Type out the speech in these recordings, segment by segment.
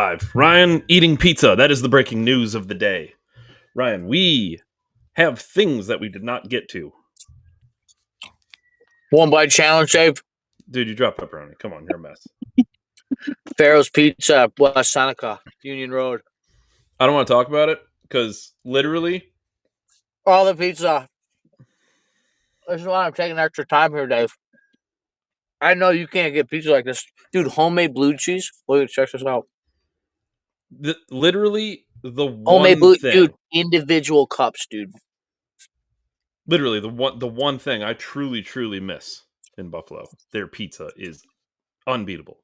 live. Ryan eating pizza. That is the breaking news of the day. Ryan, we have things that we did not get to. One bite challenge, Dave. Dude, you dropped pepperoni. Come on, you're a mess. Pharaoh's Pizza, West Seneca, Union Road. I don't want to talk about it because literally, All the pizza. This is why I'm taking extra time here, Dave. I know you can't get pizza like this. Dude, homemade blue cheese. Look, check this out. literally the Homemade one blue, thing. dude. Individual cups, dude. Literally the one thing I truly miss in Buffalo. Their pizza is unbeatable.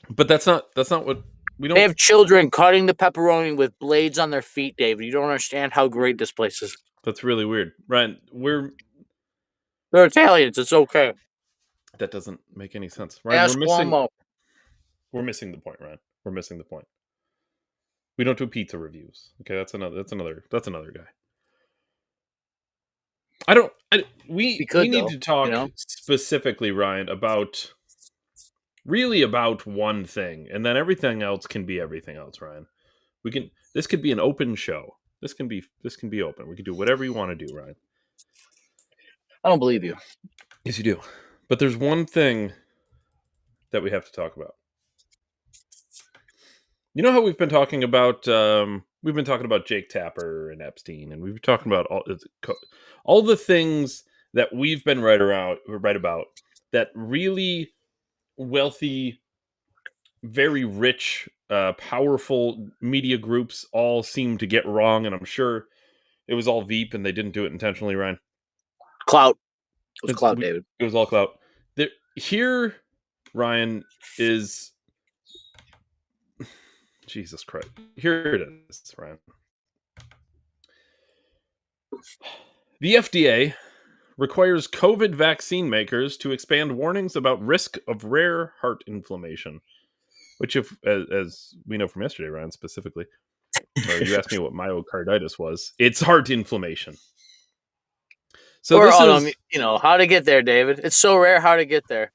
But that's not what we don't. They have children cutting the pepperoni with blades on their feet, David. You don't understand how great this place is. That's really weird, Ryan. They're Italians. It's okay. That doesn't make any sense, Ryan. Ask Cuomo. We're missing the point, Ryan. We're missing the point. We don't do pizza reviews. Okay, that's another guy. We need to talk specifically, Ryan, about one thing, and then everything else can be everything else, Ryan. This could be an open show. This can be open. We can do whatever you want to do, Ryan. I don't believe you. Yes, you do. But there's one thing that we have to talk about. You know how we've been talking about Jake Tapper and Epstein, and we've been talking about all the things that we've been right about that really wealthy, very rich, powerful media groups all seem to get wrong, and I'm sure it was all Veep and they didn't do it intentionally, Ryan. Clout. It was clout, David. It was all clout. Here, Ryan, is... Jesus Christ. Here it is, Ryan. The FDA requires COVID vaccine makers to expand warnings about risk of rare heart inflammation. Which, as we know from yesterday, Ryan, specifically, or you asked me what myocarditis was, it's heart inflammation. So how to get there, David. It's so rare how to get there.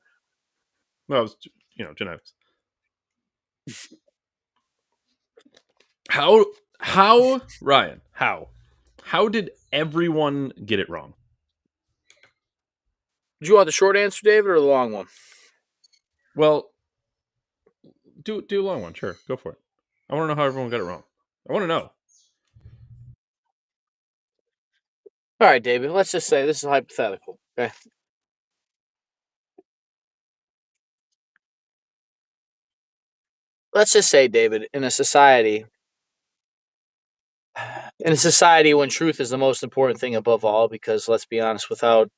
Well, it's, genetics. How, Ryan, how did everyone get it wrong? Do you want the short answer, David, or the long one? Well, do a long one. Sure, go for it. I want to know how everyone got it wrong. I want to know. All right, David, let's just say this is hypothetical, okay? Let's just say, David, in a society when truth is the most important thing above all, because let's be honest, without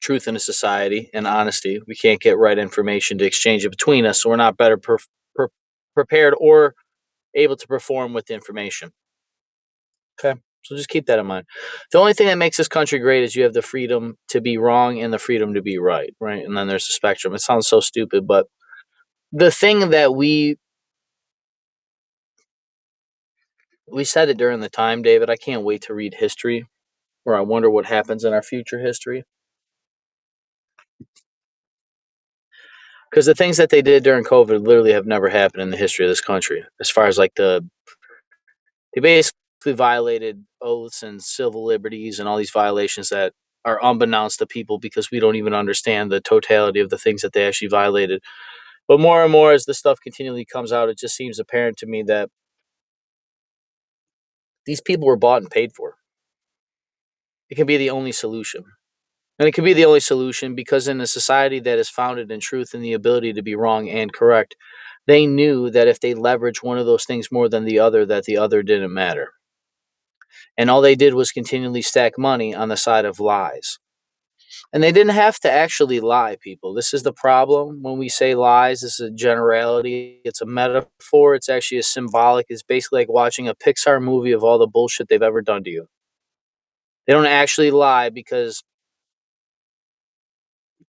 truth in a society and honesty, we can't get right information to exchange it between us, so we're not better prepared or able to perform with the information. Okay, so just keep that in mind. The only thing that makes this country great is you have the freedom to be wrong and the freedom to be right? And then there's the spectrum. It sounds so stupid, but the thing that we said it during the time, David, I can't wait to read history, or I wonder what happens in our future history. Because the things that they did during COVID literally have never happened in the history of this country. As far as they basically violated oaths and civil liberties and all these violations that are unbeknownst to people because we don't even understand the totality of the things that they actually violated. But more and more as this stuff continually comes out, it just seems apparent to me that these people were bought and paid for. It can be the only solution. And it can be the only solution because in a society that is founded in truth and the ability to be wrong and correct, they knew that if they leveraged one of those things more than the other, that the other didn't matter. And all they did was continually stack money on the side of lies. And they didn't have to actually lie, people. This is the problem. When we say lies, this is a generality. It's a metaphor. It's actually a symbolic. It's basically like watching a Pixar movie of all the bullshit they've ever done to you. They don't actually lie because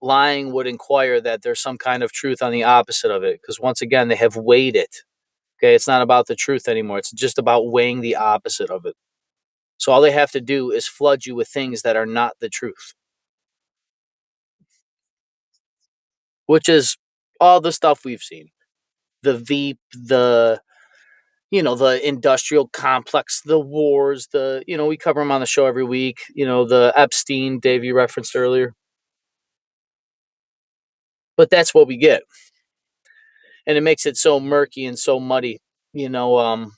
lying would inquire that there's some kind of truth on the opposite of it. Because once again, they have weighed it. Okay, it's not about the truth anymore. It's just about weighing the opposite of it. So all they have to do is flood you with things that are not the truth. which is all the stuff we've seen. The Veep, the industrial complex, the wars, we cover them on the show every week. The Epstein, Dave, you referenced earlier. But that's what we get. And it makes it so murky and so muddy. You know,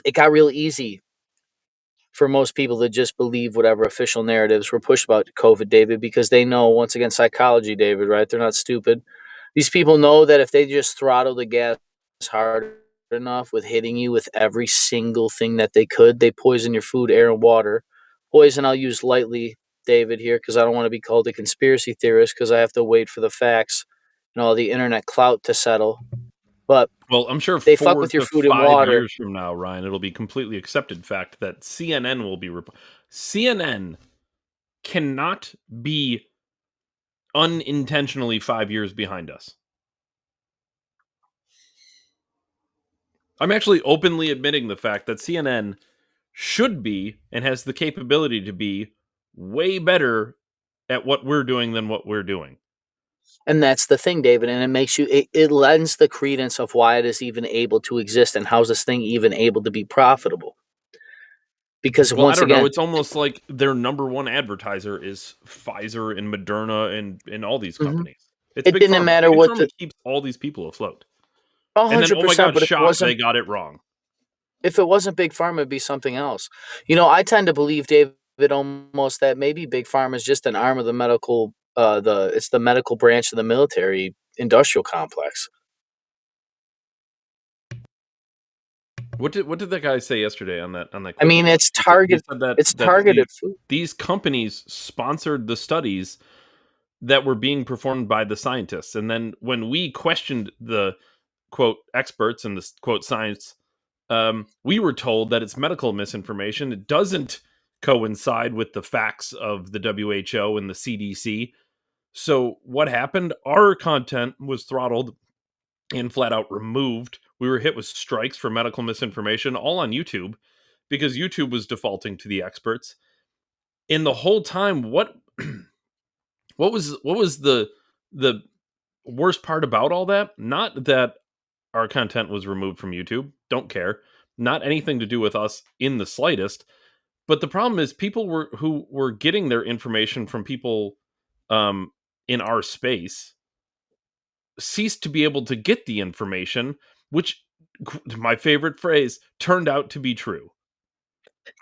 it got real easy for most people to just believe whatever official narratives were pushed about COVID, David, because they know, once again, psychology, David, right? They're not stupid. These people know that if they just throttle the gas hard enough with hitting you with every single thing that they could, they poison your food, air, and water. Poison, I'll use lightly, David, here, because I don't want to be called a conspiracy theorist because I have to wait for the facts and all the internet clout to settle. But Well, I'm sure they fuck 4 with your to food and 5 water. years from now, Ryan, it'll be completely accepted fact that CNN will be CNN cannot be unintentionally 5 years behind us. I'm actually openly admitting the fact that CNN should be and has the capability to be way better at what we're doing than what we're doing. And that's the thing, David, and it lends the credence of why it is even able to exist and how's this thing even able to be profitable. Because Well, I once don't know. again, It's almost like their number one advertiser is Pfizer and Moderna and all these mhm, companies. It's it Big didn't Pharma. matter Big what Pharma keeps all these people afloat. And then, oh my 100%, god, but shock, they got it wrong. if it wasn't Big Pharma, it'd be something else. I tend to believe, David, almost that maybe Big Pharma is just an arm of the medical it's the medical branch of the military industrial complex. What did that guy say yesterday on that I quick mean, response? He said that it's that targeted food. these companies sponsored the studies that were being performed by the scientists, and then when we questioned the quote experts and the quote science, we were told that it's medical misinformation. It doesn't coincide with the facts of the WHO and the CDC. So what happened? Our content was throttled and flat out removed. We were hit with strikes for medical misinformation, all on YouTube, because YouTube was defaulting to the experts. And the whole time, what was the worst part about all that? Not that our content was removed from YouTube. Don't care. Not anything to do with us in the slightest. But the problem is people who were getting their information from people um, in our space ceased to be able to get the information, which my favorite phrase turned out to be true.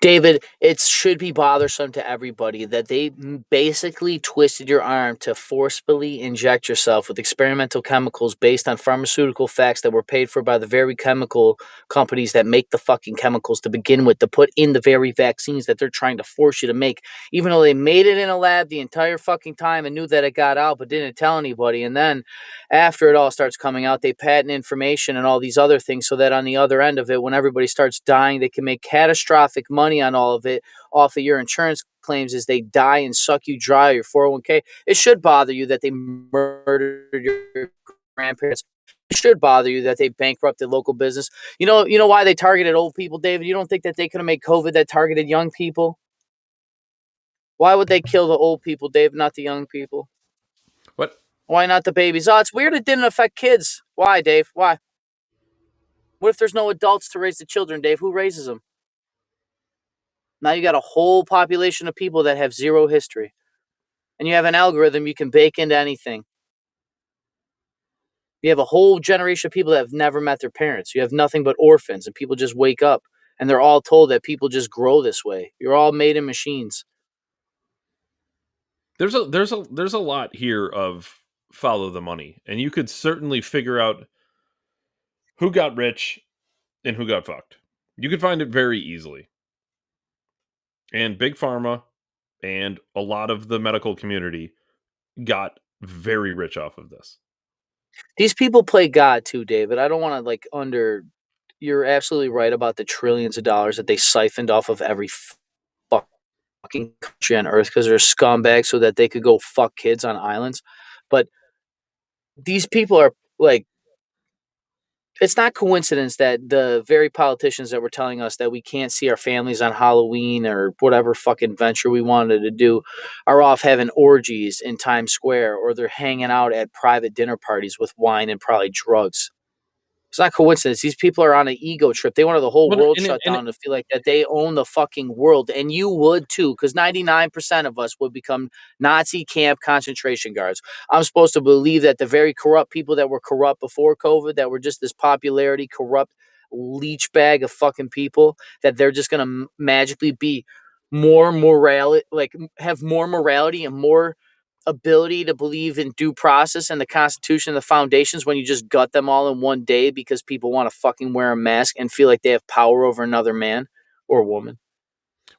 David, it should be bothersome to everybody that they basically twisted your arm to forcefully inject yourself with experimental chemicals based on pharmaceutical facts that were paid for by the very chemical companies that make the fucking chemicals to begin with, to put in the very vaccines that they're trying to force you to make, even though they made it in a lab the entire fucking time and knew that it got out but didn't tell anybody. And then after it all starts coming out, they patent information and all these other things so that on the other end of it, when everybody starts dying, they can make catastrophic money on all of it off of your insurance claims as they die and suck you dry, your 401k. It should bother you that they murdered your grandparents. It should bother you that they bankrupted local business. You know why they targeted old people, David? You don't think that they could have made COVID that targeted young people? Why would they kill the old people, Dave, not the young people? What? Why not the babies? Oh, it's weird it didn't affect kids. Why, Dave? Why? What if there's no adults to raise the children, Dave? Who raises them? Now you got a whole population of people that have zero history. And you have an algorithm you can bake into anything. You have a whole generation of people that have never met their parents. You have nothing but orphans, and people just wake up and they're all told that people just grow this way. You're all made in machines. There's a lot here of follow the money, and you could certainly figure out who got rich and who got fucked. You could find it very easily. And Big Pharma and a lot of the medical community got very rich off of this. These people play God too, David. I don't want to You're absolutely right about the trillions of dollars that they siphoned off of every fucking country on earth because they're scumbags so that they could go fuck kids on islands. But these people are like it's not coincidence that the very politicians that were telling us that we can't see our families on Halloween or whatever fucking venture we wanted to do are off having orgies in Times Square, or they're hanging out at private dinner parties with wine and probably drugs. It's not coincidence. These people are on an ego trip. They wanted the whole Well, world and it, shut and down to feel like that they own the fucking world. And you would too, because 99% of us would become Nazi camp concentration guards. I'm supposed to believe that the very corrupt people that were corrupt before COVID, that were just this popularity, corrupt leech bag of fucking people, that they're just going to magically be more morality, like have more morality and more ability to believe in due process and the Constitution and the foundations when you just gut them all in one day because people want to fucking wear a mask and feel like they have power over another man or woman.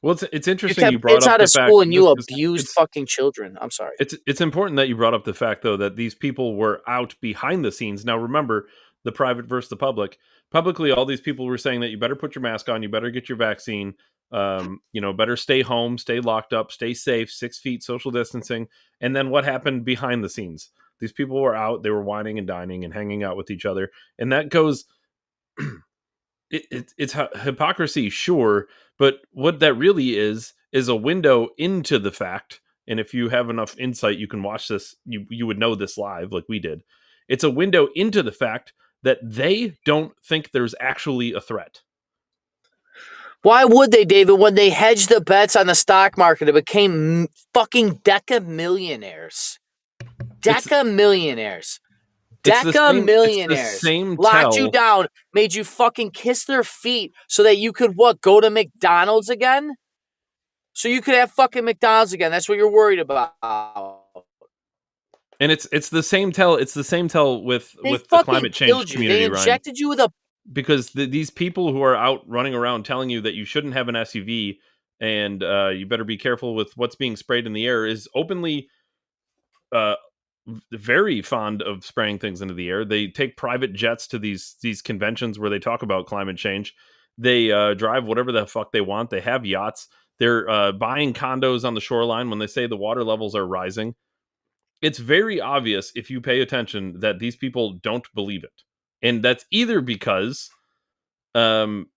well, it's You interesting kept you brought kids up out the of fact school and you just abused fucking children. I'm sorry. it's important that you brought up the fact though that these people were out behind the scenes. Now remember the private versus the public. Publicly, all these people were saying that you better put your mask on, you better get your vaccine, better stay home, stay locked up, stay safe, 6 feet social distancing. And then what happened behind the scenes? These people were out, they were whining and dining and hanging out with each other, and that goes it's hypocrisy, sure, but what that really is a window into the fact. And if you have enough insight, you can watch this. You would know this live, like we did. It's a window into the fact that they don't think there's actually a threat. Why would they, David? When they hedged the bets on the stock market, it became fucking deca millionaires. It's Deca millionaires. it's the Deca same. It's the millionaires same locked you tell, down, made you fucking kiss their feet so that you could what? Go to McDonald's again? So you could have fucking McDonald's again. That's what you're worried about. and it's the same tell. It's the same tell They with the fucking climate change killed you. They community, Ryan. injected you with a. Because these people who are out running around telling you that you shouldn't have an SUV and you better be careful with what's being sprayed in the air is openly uh, very fond of spraying things into the air. They take private jets to these conventions where they talk about climate change. They drive whatever the fuck they want. They have yachts. They're buying condos on the shoreline when they say the water levels are rising. It's very obvious if you pay attention that these people don't believe it. And that's either um,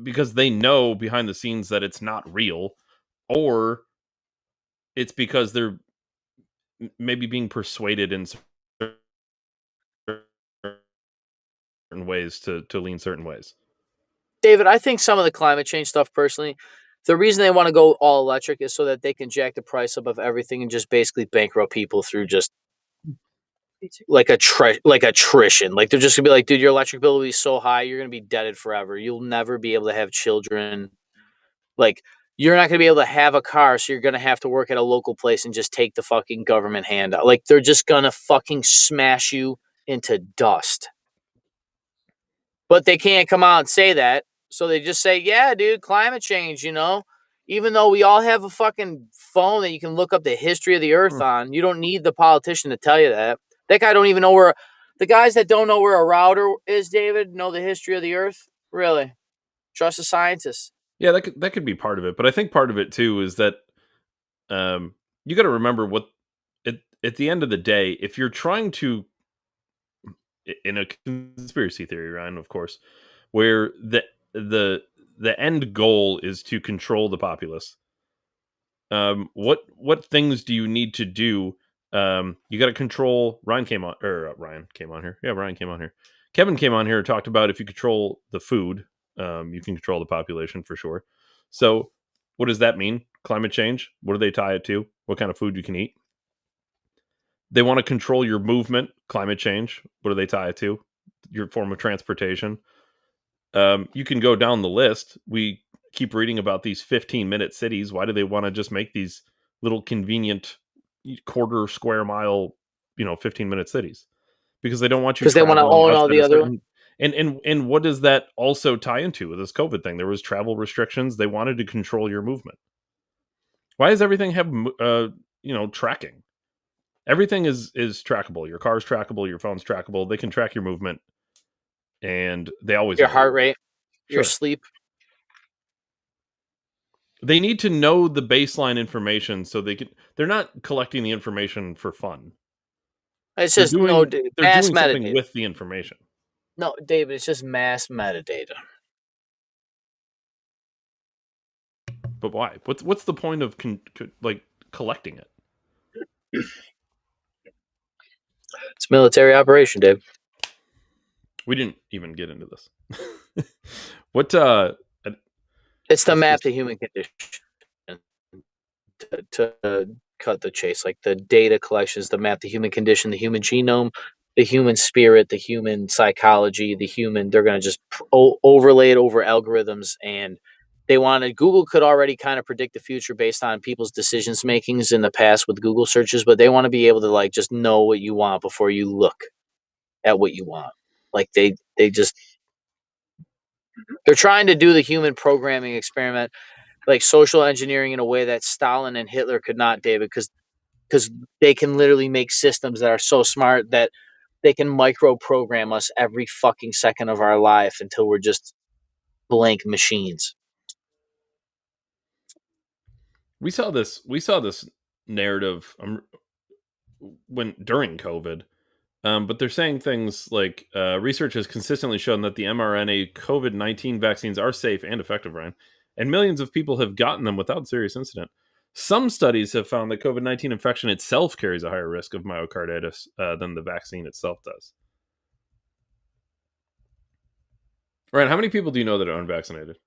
because they know behind the scenes that it's not real, or it's because they're maybe being persuaded in certain ways to lean certain ways. David, I think some of the climate change stuff personally, the reason they want to go all electric is so that they can jack the price up of everything and just basically bankrupt people through just like attrition. Like they're just gonna be like, dude, your electric bill will be so high, you're gonna be deaded forever. You'll never be able to have children. Like you're not gonna be able to have a car, so you're gonna have to work at a local place and just take the fucking government handout. Like they're just gonna fucking smash you into dust. But they can't come out and say that. So they just say, yeah, dude, climate change, Even though we all have a fucking phone that you can look up the history of the earth Hmm. on, you don't need the politician to tell you that. That guy don't even know where the guys that don't know where a router is, David, know the history of the earth. Really? Trust the scientists. Yeah, that could be part of it, but I think part of it too is that you got to remember what at the end of the day, if you're trying to in a conspiracy theory, Ryan, of course, where the the end goal is to control the populace. What things do you need to do? You got to control. Ryan came on here. Yeah, Ryan came on here. Kevin came on here and talked about if you control the food, you can control the population for sure. So, what does that mean? Climate change. What do they tie it to? What kind of food you can eat? They want to control your movement. Climate change. What do they tie it to? Your form of transportation. You can go down the list. We keep reading about these 15-minute cities. Why do they want to just make these little convenient quarter square mile, 15-minute cities? Because they don't want you Because they want to traveling own all outside the a other ones. certain. And what does that also tie into with this COVID thing? There was travel restrictions. They wanted to control your movement. Why does everything have tracking? Everything is trackable. Your car's trackable. Your phone's trackable. They can track your movement, and they always Your know where heart you are. rate, your Sure. sleep. They need to know the baseline information so they're not collecting the information for fun. It's They're just no doing they're mass doing something meditate. with the information. No, David, it's just mass metadata. But why? What's the point of like collecting it? It's military operation, Dave. We didn't even get into this. What I It's to was gonna map the human condition. To cut the chase, like the data collections to map the human condition, the human genome, the human spirit, the human psychology, the human. They're going to just overlay it over algorithms, and they wanted Google could already kind of predict the future based on people's decisions makings in the past with Google searches, but they want to be able to like just know what you want before you look at what you want. Like they just they're trying to do the human programming experiment, like social engineering in a way that Stalin and Hitler could not, David, because they can literally make systems that are so smart that they can micro program us every fucking second of our life until we're just blank machines. we saw this narrative when during COVID. But they're saying things like research has consistently shown that the mRNA COVID-19 vaccines are safe and effective, Ryan, and millions of people have gotten them without serious incident. Some studies have found that COVID-19 infection itself carries a higher risk of myocarditis than the vaccine itself does. Ryan, how many people do you know that are unvaccinated?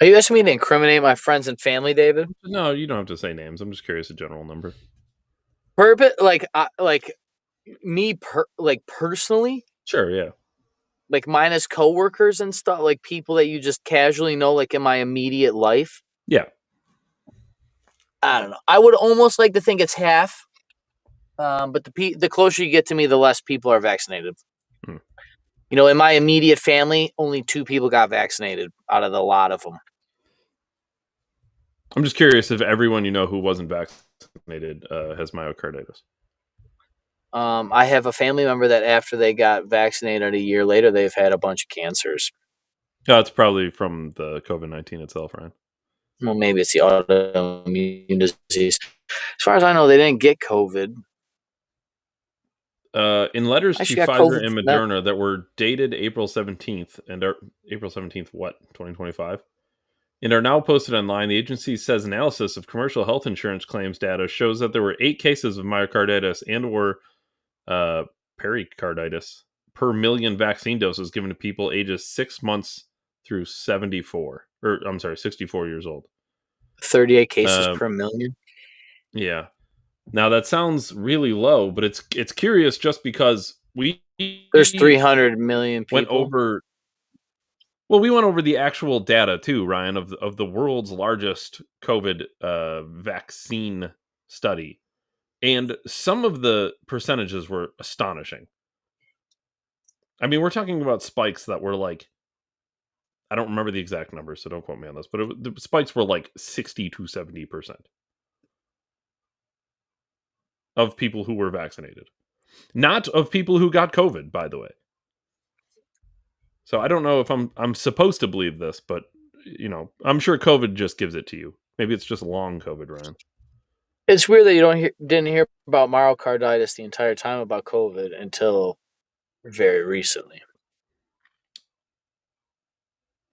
Are you asking me to incriminate my friends and family, David? No, you don't have to say names. I'm just curious a general number. Like me, like personally, Sure, yeah. like minus coworkers and stuff, like people that you just casually know, like in my immediate life. Yeah. I don't know. I would almost like to think it's half, but the closer you get to me, the less people are vaccinated. Hmm. You know, in my immediate family, only 2 people got vaccinated out of the lot of them. I'm just curious if everyone you know who wasn't vaccinated has myocarditis. I have a family member that after they got vaccinated a year later, they've had a bunch of cancers. It's probably from the COVID-19 itself, Ryan. Well, maybe it's the autoimmune disease. As far as I know, they didn't get COVID. In letters I to actually got Pfizer COVID and from them. Moderna that were dated April 17th and are April 17th, what, 2025? And are now posted online, the agency says analysis of commercial health insurance claims data shows that there were 8 cases of myocarditis and or uh, pericarditis per million vaccine doses given to people ages 6 months through 74, or I'm sorry, 64 years old. 38 cases Um, per million. yeah. Now that sounds really low, but it's curious just because we There's 300 million went people. over well, we went over the actual data too, Ryan, of the world's largest COVID vaccine study, and some of the percentages were astonishing. I mean, we're talking about spikes that were like I don't remember the exact numbers, so don't quote me on this, but the spikes were like 60 to 70% of people who were vaccinated, not of people who got COVID, by the way. So I don't know if I'm supposed to believe this, but I'm sure COVID just gives it to you. Maybe it's just long COVID, Ryan. It's weird that you didn't hear about myocarditis the entire time about COVID until very recently.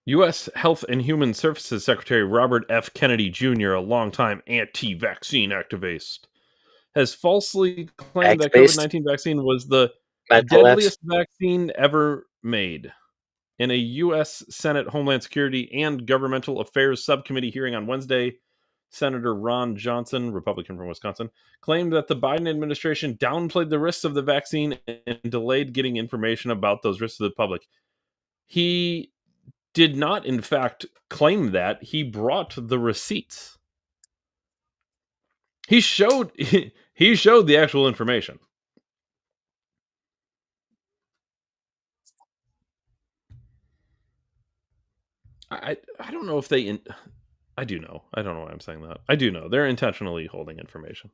U.S. Health and Human Services Secretary Robert F. Kennedy Jr., a longtime anti vaccine activist, has falsely claimed Fact that COVID based, 19 vaccine was the medical labs. deadliest vaccine ever made. In a U.S. Senate Homeland Security and Governmental Affairs Subcommittee hearing on Wednesday, Senator Ron Johnson, Republican from Wisconsin, claimed that the Biden administration downplayed the risks of the vaccine and delayed getting information about those risks to the public. He did not, in fact, claim that. He brought the receipts. He showed he showed the actual information. I don't know if they. I do know. I don't know why I'm saying that. I do know they're intentionally holding information.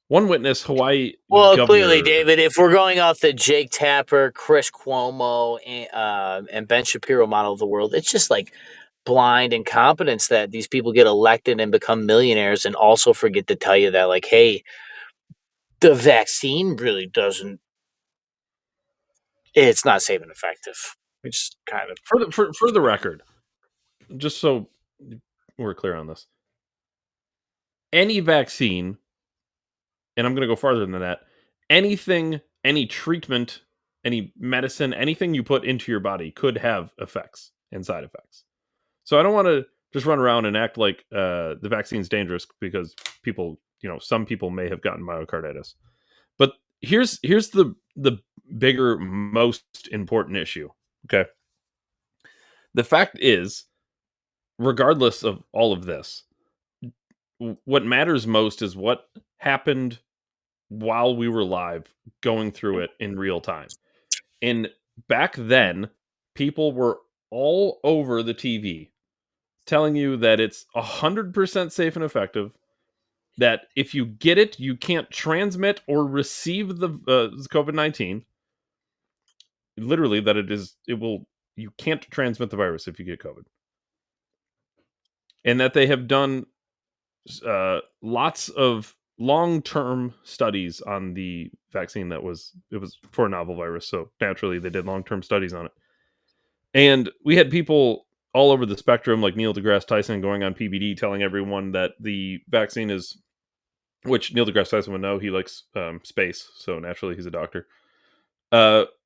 One witness, Hawaii Well, clearly, governor. David, if we're going off the Jake Tapper, Chris Cuomo, and Ben Shapiro model of the world, it's just like blind incompetence that these people get elected and become millionaires and also forget to tell you that, like, hey, the vaccine really doesn't. It's not safe and effective. We just kind of For the record, just so we're clear on this, any vaccine, and I'm going to go farther than that, anything, any treatment, any medicine, anything you put into your body could have effects and side effects. So I don't want to just run around and act like the vaccine's dangerous because people, some people may have gotten myocarditis. But here's the bigger, most important issue. Okay, the fact is, regardless of all of this, what matters most is what happened while we were live, going through it in real time. And back then, people were all over the TV telling you that it's 100% safe and effective, that if you get it, you can't transmit or receive the COVID-19. Literally, that you can't transmit the virus if you get COVID. And that they have done lots of long-term studies on the vaccine. It was for a novel virus, so naturally they did long-term studies on it. And we had people all over the spectrum, like Neil deGrasse Tyson, going on PBD telling everyone that the vaccine is, which Neil deGrasse Tyson would know. He likes space, so naturally he's a doctor.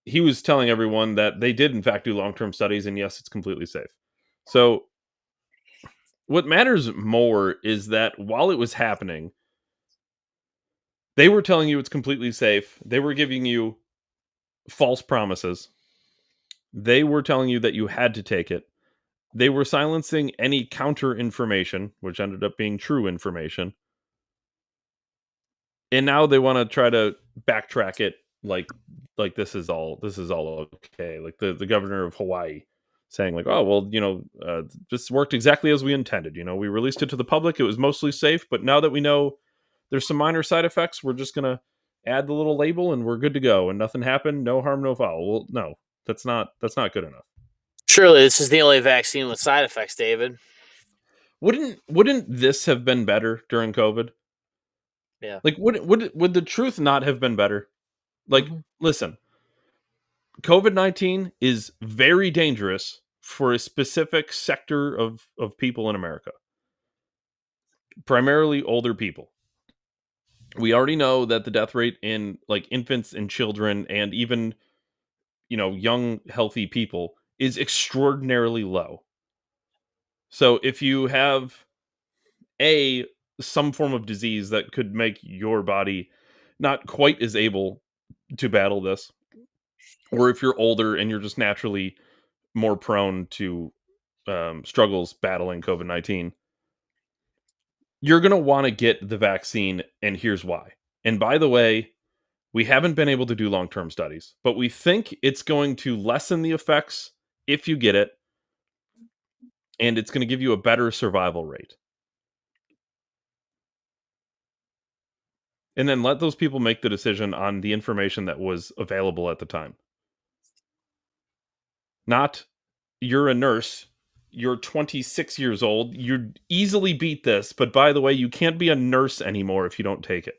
He was telling everyone that they did in fact do long-term studies, and yes, it's completely safe. So what matters more is that while it was happening, they were telling you it's completely safe. They were giving you false promises. They were telling you that you had to take it. They were silencing any counter information, which ended up being true information. And now they want to try to backtrack it like this is all okay. Like the governor of Hawaii saying like, oh well, this worked exactly as we intended. We released it to the public. It was mostly safe, but now that we know there's some minor side effects, we're just gonna add the little label and we're good to go. And nothing happened, no harm, no foul. Well, no, that's not good enough. surely this is the only vaccine with side effects, David. Wouldn't this have been better during COVID? Yeah. Like, would the truth not have been better? Like, Hmm. listen, COVID-19 is very dangerous for a specific sector of people in America, primarily older people. We already know that the death rate in like infants and children and even young healthy people is extraordinarily low. So if you have a some form of disease that could make your body not quite as able to battle this, or if you're older and you're just naturally more prone to struggles battling COVID-19, you're going to want to get the vaccine. And here's why. And by the way, we haven't been able to do long term studies, but we think it's going to lessen the effects if you get it, and it's going to give you a better survival rate. And then let those people make the decision on the information that was available at the time. Not, you're a nurse, you're 26 years old, you'd easily beat this, but by the way, you can't be a nurse anymore if you don't take it.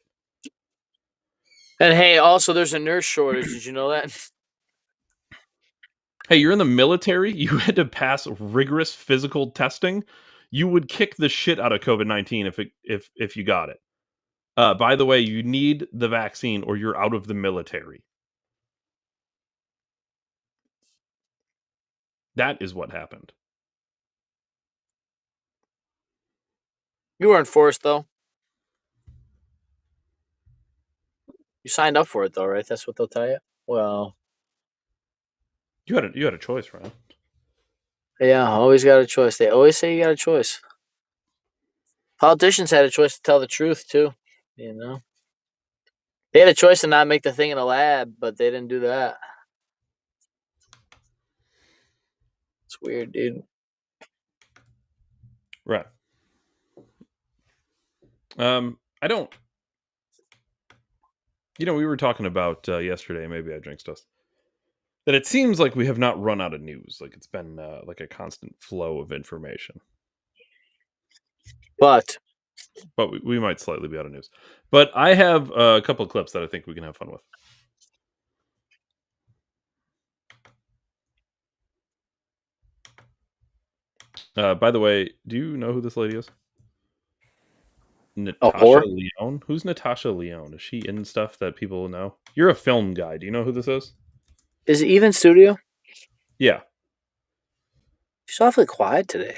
And hey, also there's a nurse shortage. Did you know that? Hey, you're in the military, you had to pass rigorous physical testing. You would kick the shit out of COVID-19 if you got it. By the way, you need the vaccine or you're out of the military. That is what happened. You weren't forced though. You signed up for it though, right? That's what they'll tell you. Well, You had a choice, Ryan. yeah, always got a choice. They always say you got a choice. Politicians had a choice to tell the truth too. You know, they had a choice to not make the thing in a lab, but they didn't do that. It's weird, dude. Right. I don't. We were talking about yesterday. Maybe I jinxed us. That it seems like we have not run out of news. Like it's been like a constant flow of information. But But we might slightly be out of news. But I have a couple of clips that I think we can have fun with. By the way, do you know who this lady is? A Natasha whore? Lyonne? Who's Natasha Lyonne? Is she in stuff that people know? You're a film guy. Do you know who this is? Is it even studio? Yeah. She's awfully quiet today.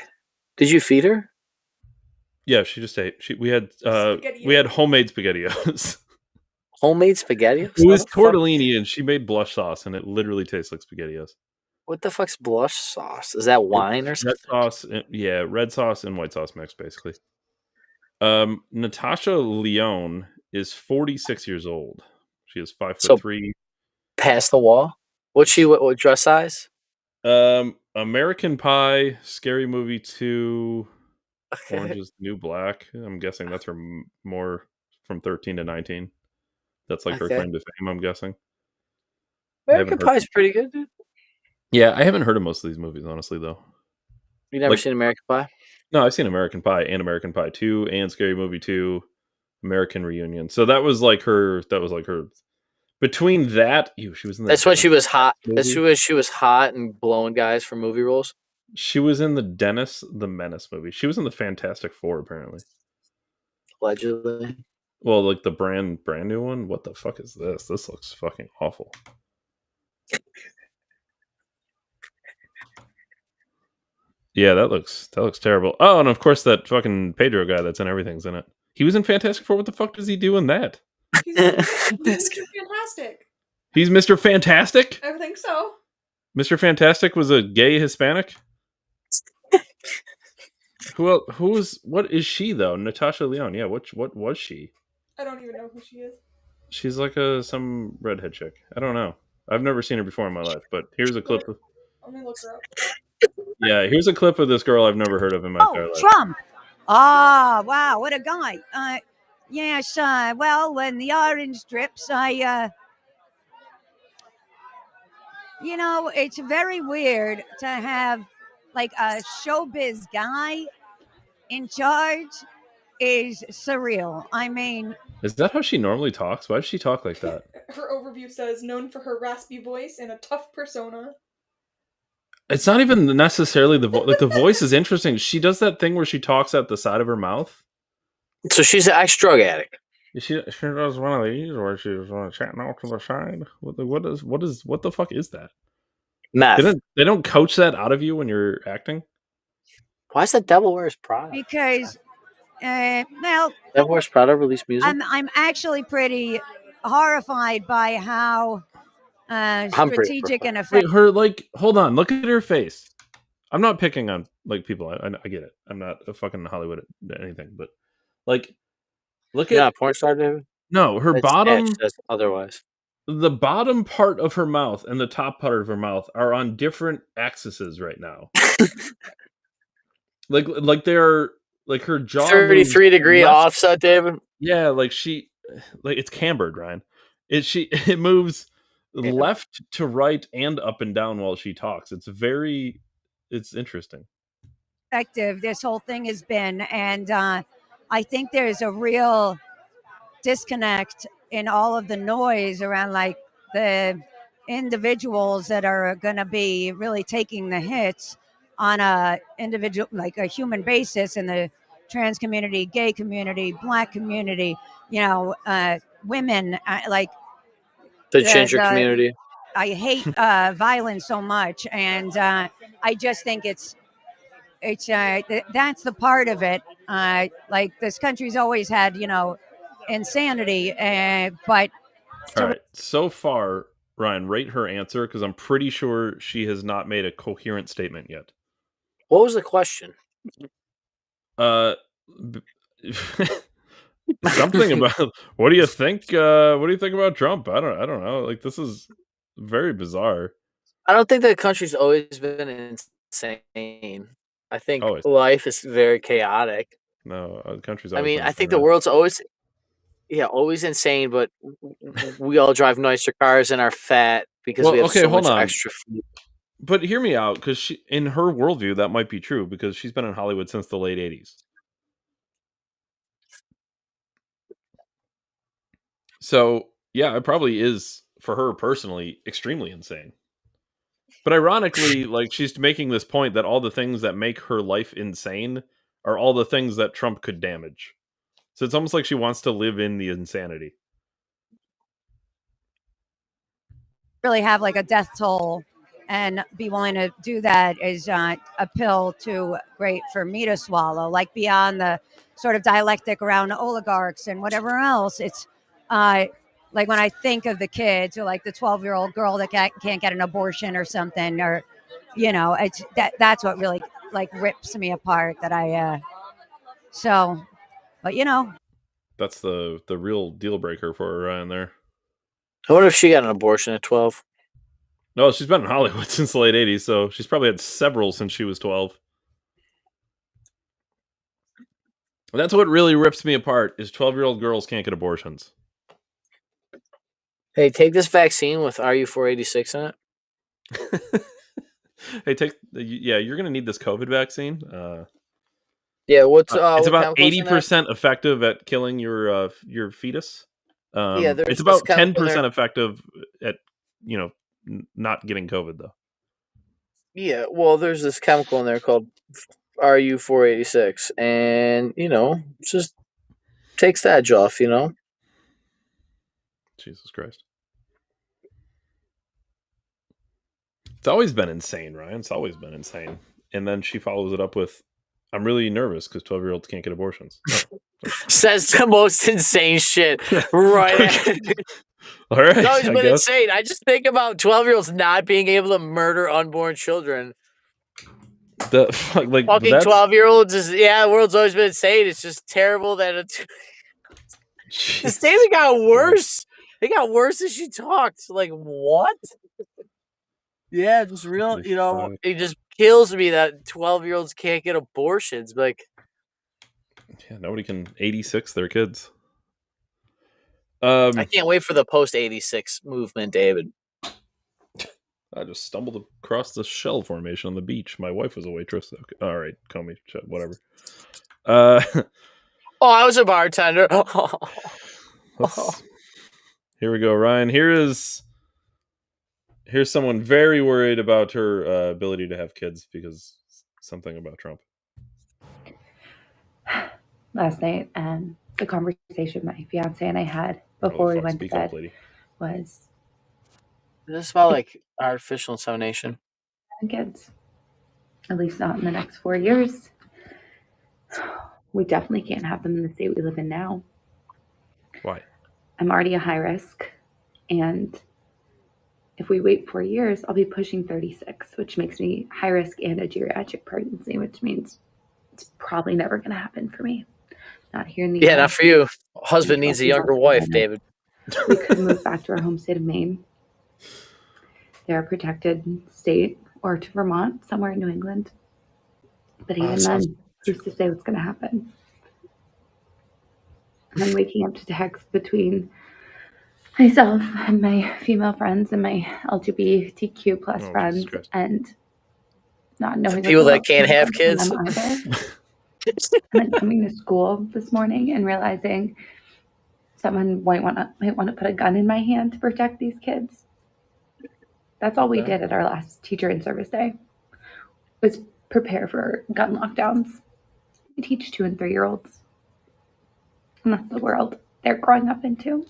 Did you feed her? Yeah, she just ate. We had SpaghettiOs. homemade spaghettios. Homemade spaghettios? It How was the fuck? tortellini, and she made blush sauce, and it literally tastes like spaghettios. What the fuck's blush sauce? Is that wine or It's red something? sauce, yeah, red sauce and white sauce mix, basically. Natasha Lyonne is 46 years old. She is five foot So three. past the wall. What's she? What dress size? American Pie, Scary Movie 2, Orange Okay. is the New Black. I'm guessing that's her more from 13 to 19. That's like her Okay. claim to fame, I'm guessing. I haven't American heard. Pie's pretty good, dude. Yeah, I haven't heard of most of these movies, honestly, though. You never Like, seen American Pie? no, I've seen American Pie and American Pie 2 and Scary Movie 2, American Reunion. So that was like her. That was like her. Between that, ew, she was in the That's when Dennis she was hot. That's movie. when she was hot and blowing guys for movie roles. She was in the Dennis the Menace movie. She was in the Fantastic Four, apparently. Allegedly. Well, like the brand new one. What the fuck is this? This looks fucking awful. Yeah, that looks terrible. Oh, and of course that fucking Pedro guy that's in everything's in it. He was in Fantastic Four. What the fuck does he do in that? He's Mr. Fantastic. He's Mr. Fantastic? I think so. Mr. Fantastic was a gay Hispanic? What is she though? Natasha Lyonne. Yeah, what was she? I don't even know who she is. She's like some redhead chick. I don't know. I've never seen her before in my life, but here's a Let me, clip of let me look her up. yeah, here's a clip of this girl I've never heard of in my Oh, entire life. Trump. Ah, wow, what a guy. Yes, well, when the orange drips, it's very weird to have like a showbiz guy in charge is surreal. I mean, Is that how she normally talks? Why does she talk like that? Her overview says, known for her raspy voice and a tough persona. It's not even necessarily the voice. Like the voice is interesting. She does that thing where she talks at the side of her mouth. So she's an ex-drug addict. She does one of these where she's chatting out to the side. What the fuck is that? Meth. They don't coach that out of you when you're acting. Why is that Devil Wears Prada? because, well, Devil Wears Prada released music. I'm actually pretty horrified by how strategic and effective. Hold on, look at her face. I'm not picking on like people. I get it. I'm not a fucking Hollywood anything, but like, look Yeah, at porn star, David. no her That bottom. says otherwise. The bottom part of her mouth and the top part of her mouth are on different axes right now. like they're like her jaw 33-degree left. offset, David. Yeah, like it's cambered, Ryan. It moves left to right and up and down while she talks. It's interesting. This whole thing has been, and I think there's a real disconnect in all of the noise around like the individuals that are going to be really taking the hits on a individual like a human basis in the trans community, gay community, black community, women, like The the, ginger the community. I hate violence so much, and I just think that's the part of it. Like this country's always had, insanity, but All right. So far, Ryan, rate her answer because I'm pretty sure she has not made a coherent statement yet. What was the question? B- something about what do you think? What do you think about Trump? I don't know. Like this is very bizarre. I don't think the country's always been insane. I think Always. life is very chaotic. No, the country's I always mean, been I think the insane, world's always insane, but we all drive nicer cars and are fat because Well, we have okay, so hold much on. extra food. But hear me out, because in her worldview, that might be true because she's been in Hollywood since the late '80s. So yeah, it probably is for her personally extremely insane. But ironically, like, she's making this point that all the things that make her life insane are all the things that Trump could damage. So it's almost like she wants to live in the insanity. Really have like a death toll and be willing to do that is a pill too great for me to swallow. Like beyond the sort of dialectic around oligarchs and whatever else, it's like when I think of the kids or like the 12-year-old girl that can't get an abortion or something, or it's that's what really like rips me apart. That I so, but That's the real deal breaker for her Ryan there. I wonder if she got an abortion at 12. No, she's been in Hollywood since the late 80s, so she's probably had several since she was 12. That's what really rips me apart is 12-year-old girls can't get abortions. Hey, take this vaccine with RU486 in it. Hey, you're going to need this COVID vaccine. Yeah, what's It's what about chemicals in that? 80% effective at killing your fetus. Yeah, It's there's about chemical in 10% there. effective at not getting COVID though. Yeah, well, there's this chemical in there called RU486, and it just takes the edge off. Jesus Christ. It's always been insane, Ryan. It's always been insane. And then she follows it up with, I'm really nervous because 12-year-olds can't get abortions. Oh. Says the most insane shit right. All right, It's always I been guess. insane. I just think about 12-year-olds not being able to murder unborn children. The fucking Fucking 12-year-olds the world's always been insane. It's just terrible that the statement got worse. It got worse as she talked. Like, what? Yeah, just real, it just kills me that 12-year-olds can't get abortions. Like, yeah, nobody can 86 their kids. I can't wait for the post-86 movement, David. I just stumbled across the shell formation on the beach. My wife was a waitress. Okay. All right, call me whatever. Oh, I was a bartender. Here we go, Ryan. Here's someone very worried about her ability to have kids because something about Trump. Last night, the conversation my fiance and I had before we went to bed was, Is this about like artificial insemination? Kids, at least not in the next 4 years. We definitely can't have them in the state we live in now. Why? I'm already a high risk, and if we wait 4 years, I'll be pushing 36, which makes me high risk and a geriatric pregnancy, which means it's probably never going to happen for me. Not here in the US. Not for you. Husband needs a younger wife, David. We could move back to our home state of Maine. They're a protected state, or to Vermont, somewhere in New England. But even then, who's to say what's going to happen? And I'm waking up to texts between myself and my female friends and my LGBTQ plus friends, and not knowing people that can't have kids. And then coming to school this morning and realizing someone might want to put a gun in my hand to protect these kids. That's all we did at our last teacher in service day, was prepare for gun lockdowns. We teach 2 and 3-year-olds, and that's the world they're growing up into.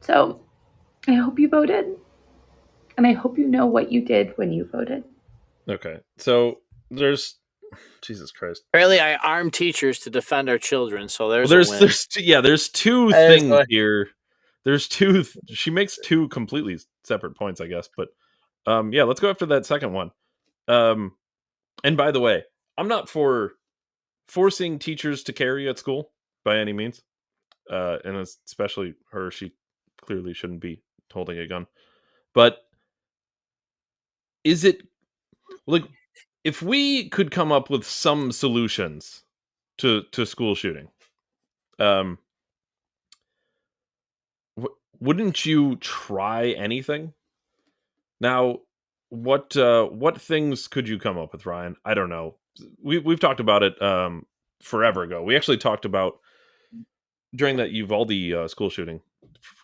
So I hope you voted, and I hope you know what you did when you voted. Okay, so there's Jesus Christ. Apparently, I arm teachers to defend our children. So there's two things here. There's two. She makes two completely separate points, I guess. But let's go after that second one. And by the way, I'm not for forcing teachers to carry at school by any means, and especially her. She clearly shouldn't be holding a gun. But is it like, if we could come up with some solutions to school shooting, wouldn't you try anything? Now, what things could you come up with, Ryan? I don't know. We've talked about it forever ago. We actually talked about during that Uvalde school shooting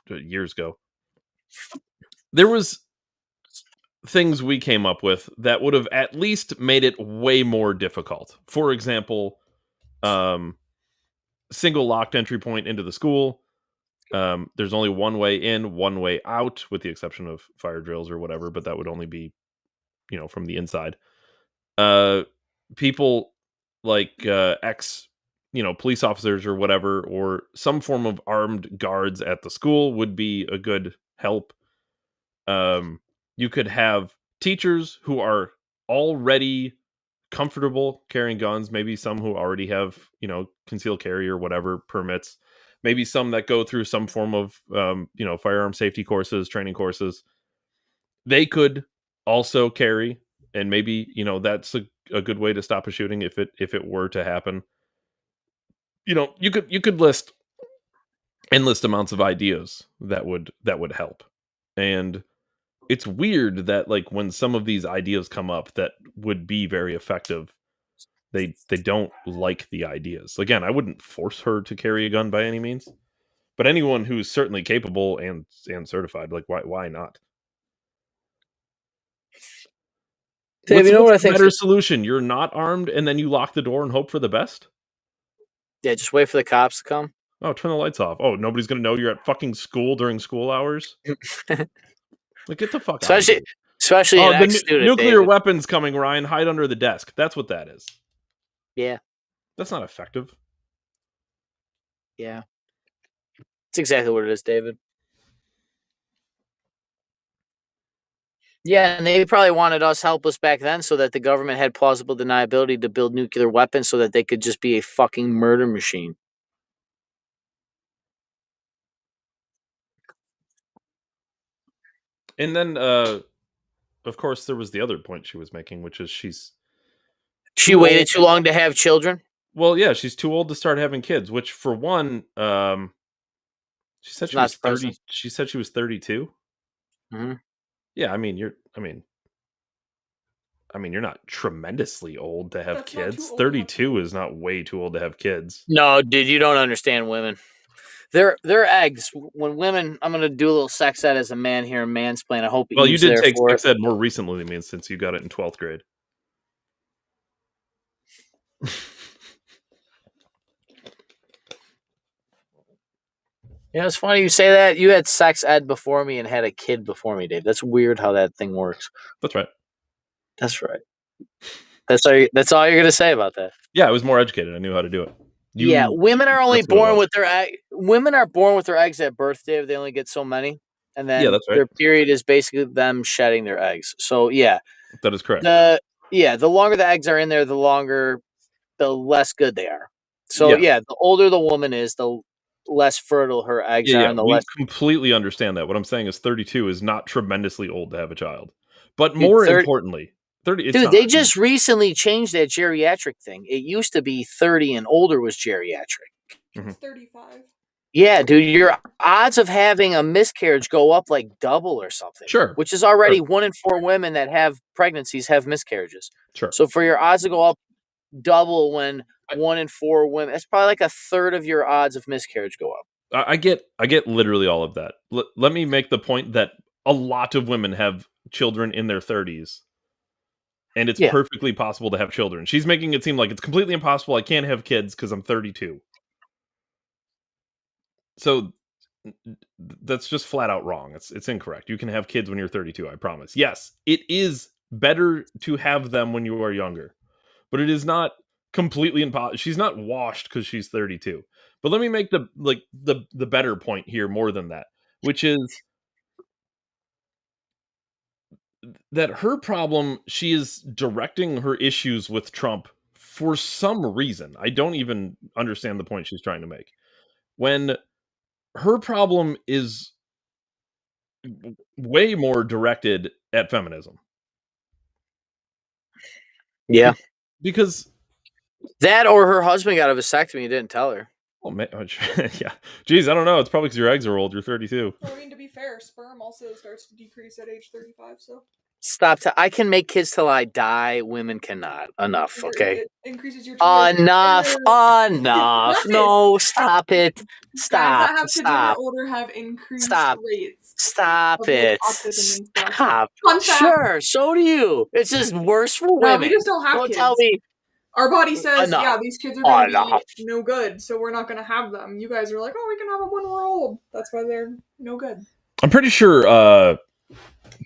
years ago. There was things we came up with that would have at least made it way more difficult. For example, single locked entry point into the school. There's only one way in, one way out, with the exception of fire drills or whatever, but that would only be, from the inside. People like ex, police officers or whatever, or some form of armed guards at the school would be a good help. You could have teachers who are already comfortable carrying guns, maybe some who already have, concealed carry or whatever permits, maybe some that go through some form of, firearm safety courses, training courses. They could also carry, and maybe, that's a good way to stop a shooting if it were to happen. You could list endless amounts of ideas that would help. And it's weird that, like, when some of these ideas come up that would be very effective, they don't like the ideas. Again, I wouldn't force her to carry a gun by any means, but anyone who's certainly capable and certified, like, why not? Dave, you know What's what I the think? better solution? You're not armed, and then you lock the door and hope for the best? Yeah, just wait for the cops to come. Oh, turn the lights off. Oh, nobody's gonna know you're at fucking school during school hours? Like, get the fuck out of here. Especially Oh, an the ex-student, nuclear David. weapons coming, Ryan. Hide under the desk. That's what that is. Yeah, That's not effective. yeah. It's exactly what it is, David. Yeah, and they probably wanted us helpless back then so that the government had plausible deniability to build nuclear weapons so that they could just be a fucking murder machine. And then, of course, there was the other point she was making, which is she's She too waited old. too long to have children. Well, yeah, she's too old to start having kids. Which, for one, she said It's she not was surprising. 30. She said she was 32. Mm-hmm. Yeah, I mean, you're not tremendously old to have That's not too kids. old to have 32 is not way too old to have kids. No, dude, you don't understand women. They're eggs. When women, I'm gonna do a little sex ed as a man here and mansplain. I hope Well, you Eve's did there take for it. sex ed more recently than me, since you got it in 12th grade. You know, it's funny you say that. You had sex ed before me and had a kid before me, Dave. That's weird how that thing works. That's right. That's right. That's all you're gonna say about that. Yeah, I was more educated. I knew how to do it. Yeah, women are only That's what it born was. with their women are born with their eggs at birth, Dave. They only get so many, and Yeah, then that's right. their period is basically them shedding their eggs. So yeah, That is correct. the longer the eggs are in there, the less good they are. So Yeah. the older the woman is, the less fertile her eggs are, Yeah, and the we less. completely understand that. What I'm saying is 32 is not tremendously old to have a child. But Dude, more importantly, 30, it's Dude, not. they just recently changed that geriatric thing. It used to be 30 and older was geriatric. It's 35. Yeah, dude, your odds of having a miscarriage go up like double or something. Sure. Which is already 1 in 4 women that have pregnancies have miscarriages. Sure. So for your odds to go up double when 1 in 4 women, that's probably like a third of your odds of miscarriage go up. I get literally all of that. Let me make the point that a lot of women have children in their 30s, and it's perfectly possible to have children. She's making it seem like it's completely impossible. I can't have kids because I'm 32. So that's just flat out wrong. It's incorrect. You can have kids when you're 32, I promise. Yes, it is better to have them when you are younger, but it is not completely impossible. She's not washed because she's 32. But let me make the better point here more than that, which is that her problem, she is directing her issues with Trump for some reason. I don't even understand the point she's trying to make. When her problem is way more directed at feminism. Yeah. Because that, or her husband got a vasectomy and didn't tell her. Oh man, yeah. Geez, I don't know. It's probably because your eggs are old. You're 32. Well, I mean, to be fair, sperm also starts to decrease at age 35. So Stop. I can make kids till I die. Women cannot. Enough. Okay. It increases your choice. Enough. Enough. No. Stop it. Guys Stop. that have kids when they're Stop. older have increased Stop. rates Stop of like it. autism and stuff. Stop. Fun fact. Sure. So do you. It's just worse for No, women. we just don't have Don't kids. tell me. Our body says, Enough. yeah, these kids are going to Enough. be no good, so we're not going to have them. You guys are like, oh, we can have them when we're old. That's why they're no good. I'm pretty sure,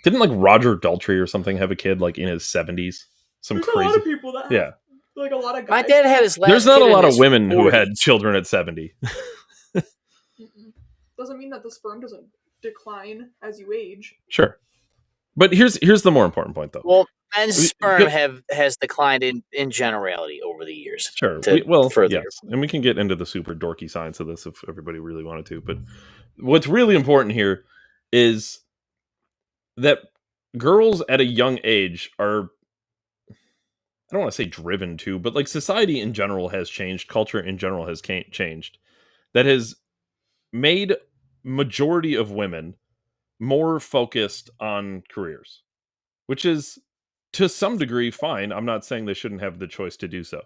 didn't like Roger Daltrey or something have a kid like in his 70s? There's Crazy. a lot of people that have, Yeah. like a lot of guys. My dad had his last There's not kid a lot in of his women who had 40s. children at 70. Doesn't mean that the sperm doesn't decline as you age. Sure. But here's the more important point, though. Well, men's sperm has declined in generality over the years. Sure. Yes. And we can get into the super dorky science of this if everybody really wanted to. But what's really important here is that girls at a young age are, I don't want to say driven to, but like society in general has changed. Culture in general has changed. That has made majority of women more focused on careers, which is to some degree fine. I'm not saying they shouldn't have the choice to do so.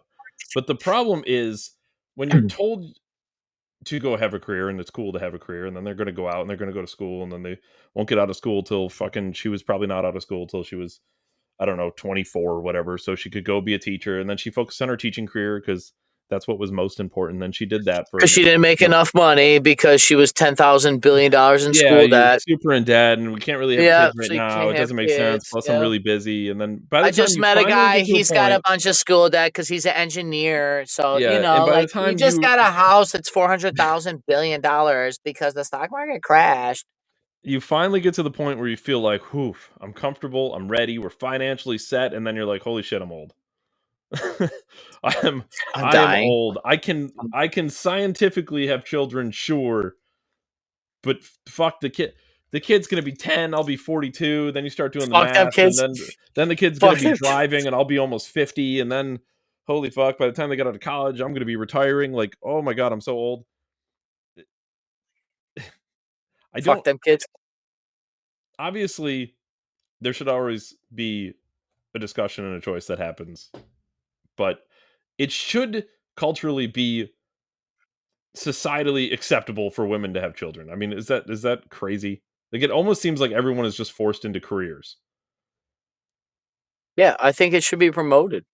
But the problem is when you're told to go have a career, and it's cool to have a career, and then they're going to go out and they're going to go to school, and then they won't get out of school till she was probably not out of school till she was, I don't know, 24 or whatever. So she could go be a teacher, and then she focused on her teaching career because that's what was most important. Then she did that because she didn't make enough money because she was $10,000 billion in school debt. Super in debt, and we can't really have kids right now. It doesn't make sense. Plus, I'm really busy. And then by the time I just met a guy. He's got a bunch of school debt because he's an engineer. So he just got a house that's $400,000 billion because the stock market crashed. You finally get to the point where you feel like, whew, I'm comfortable, I'm ready, we're financially set, and then you're like, holy shit, I'm old. I am old. I can scientifically have children, sure, but fuck the kid. The kid's gonna be 10. I'll be 42. Then you start doing the math, and then the kid's gonna be driving, and I'll be almost 50. And then, holy fuck! By the time they get out of college, I'm gonna be retiring. Like, oh my god, I'm so old. Fuck them kids. Obviously, there should always be a discussion and a choice that happens, but it should culturally be societally acceptable for women to have children. I mean, is that crazy? Like, it almost seems like everyone is just forced into careers. Yeah, I think it should be promoted.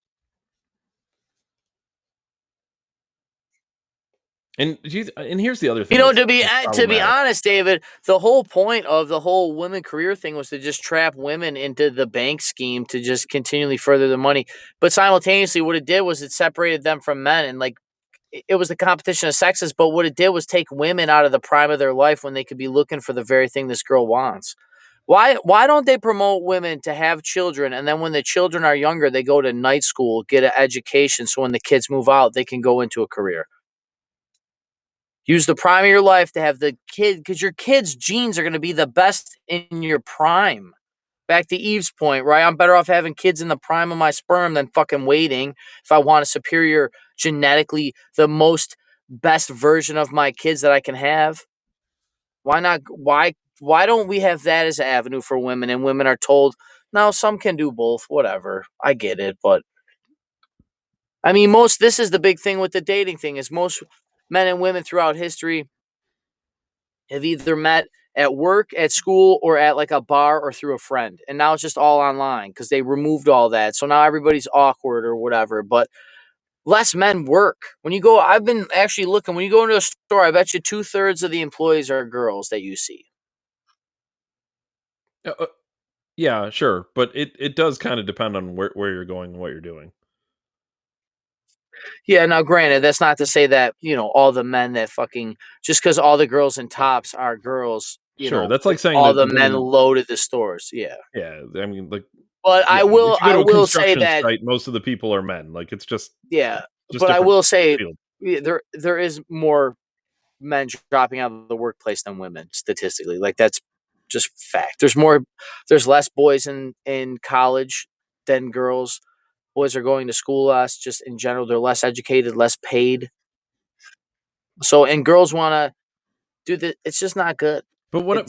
And here's the other thing. To be honest, David, the whole point of the whole women career thing was to just trap women into the bank scheme to just continually further the money. But simultaneously, what it did was it separated them from men, and like it was the competition of sexes. But what it did was take women out of the prime of their life when they could be looking for the very thing this girl wants. Why don't they promote women to have children, and then when the children are younger, they go to night school, get an education, so when the kids move out, they can go into a career? Use the prime of your life to have the kid, because your kid's genes are going to be the best in your prime. Back to Eve's point, right? I'm better off having kids in the prime of my sperm than fucking waiting if I want a superior, genetically, the most best version of my kids that I can have. Why not? Why don't we have that as an avenue for women, and women are told, no, some can do both, whatever. I get it, but I mean, this is the big thing with the dating thing, is most men and women throughout history have either met at work, at school, or at like a bar or through a friend. And now it's just all online because they removed all that. So now everybody's awkward or whatever. But less men work. I've been actually looking, when you go into a store, I bet you 2/3 of the employees are girls that you see. Yeah, sure. But it does kind of depend on where you're going and what you're doing. Yeah, now granted, that's not to say that, all the men that fucking, just because all the girls in tops are girls, sure, that's like saying all the men loaded the stores. Yeah. Yeah, I mean, like, but I will say that site, most of the people are men. Like, it's just, but I will say there is more men dropping out of the workplace than women statistically. Like, that's just fact. There's less boys in college than girls. Boys are going to school less, just in general. They're less educated, less paid. So, and girls want to do that. It's just not good. But But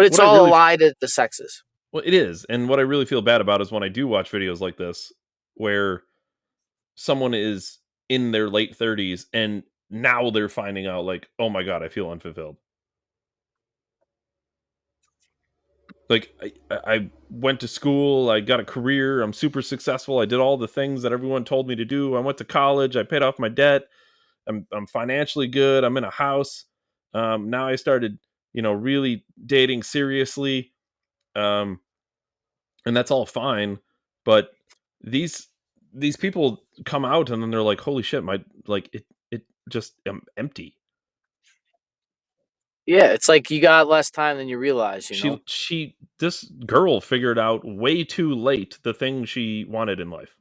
it's all a lie to the sexes. Well, it is, and what I really feel bad about is when I do watch videos like this, where someone is in their late 30s and now they're finding out like, "Oh my god, I feel unfulfilled." Like, I went to school, I got a career, I'm super successful, I did all the things that everyone told me to do, I went to college, I paid off my debt, I'm financially good, I'm in a house. Now I started, really dating seriously, um, and that's all fine, but these these people come out and then they're like, "Holy shit, my like it just I'm empty." Yeah, it's like you got less time than you realize, you know? She this girl figured out way too late the thing she wanted in life.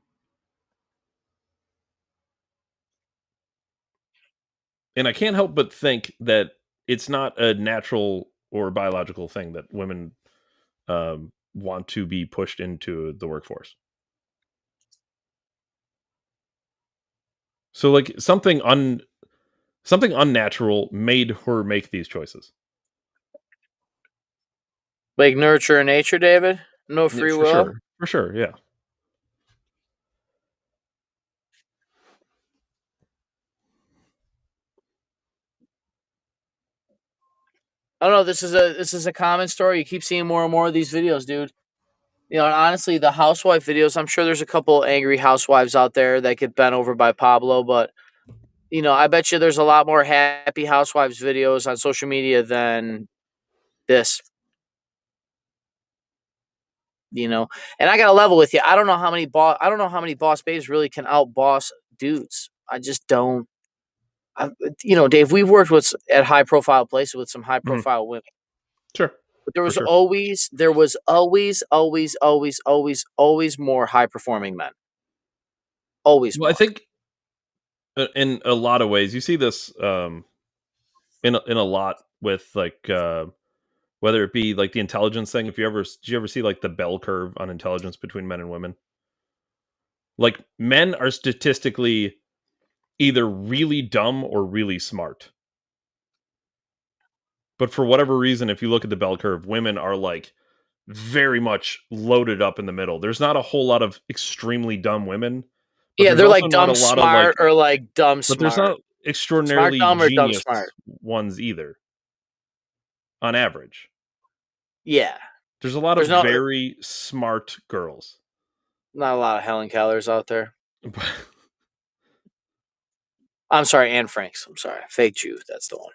And I can't help but think that it's not a natural or biological thing that women want to be pushed into the workforce. So like something unnatural made her make these choices. Like nurture and nature, David? No Yeah, free will? for sure, yeah. I don't know, this is a common story. You keep seeing more and more of these videos, dude. You know, and honestly, the housewife videos, I'm sure there's a couple angry housewives out there that get bent over by Pablo, but I bet you there's a lot more happy housewives videos on social media than this, you know. And I got to level with you. I don't know how many boss babes really can out boss dudes. I just don't. Dave, we've worked at high profile places with some high Mhm. profile women. Sure, But there for was sure. always there was always always always always always more high performing men. Always Well, I more. think in a lot of ways you see this in a lot with like whether it be like the intelligence thing. If you ever do you ever see like the bell curve on intelligence between men and women? Like men are statistically either really dumb or really smart. But for whatever reason, if you look at the bell curve, women are like very much loaded up in the middle. There's not a whole lot of extremely dumb women, but Yeah, there's they're also like not a dumb lot of like smart or like dumb but there's smart. not Smart extraordinarily dumb or dumb genius smart. ones either on average. Yeah. There's a lot of There's no very smart girls. not a lot of Helen Kellers out there. I'm sorry, Anne Franks. I'm sorry. Fake Jew, that's the one.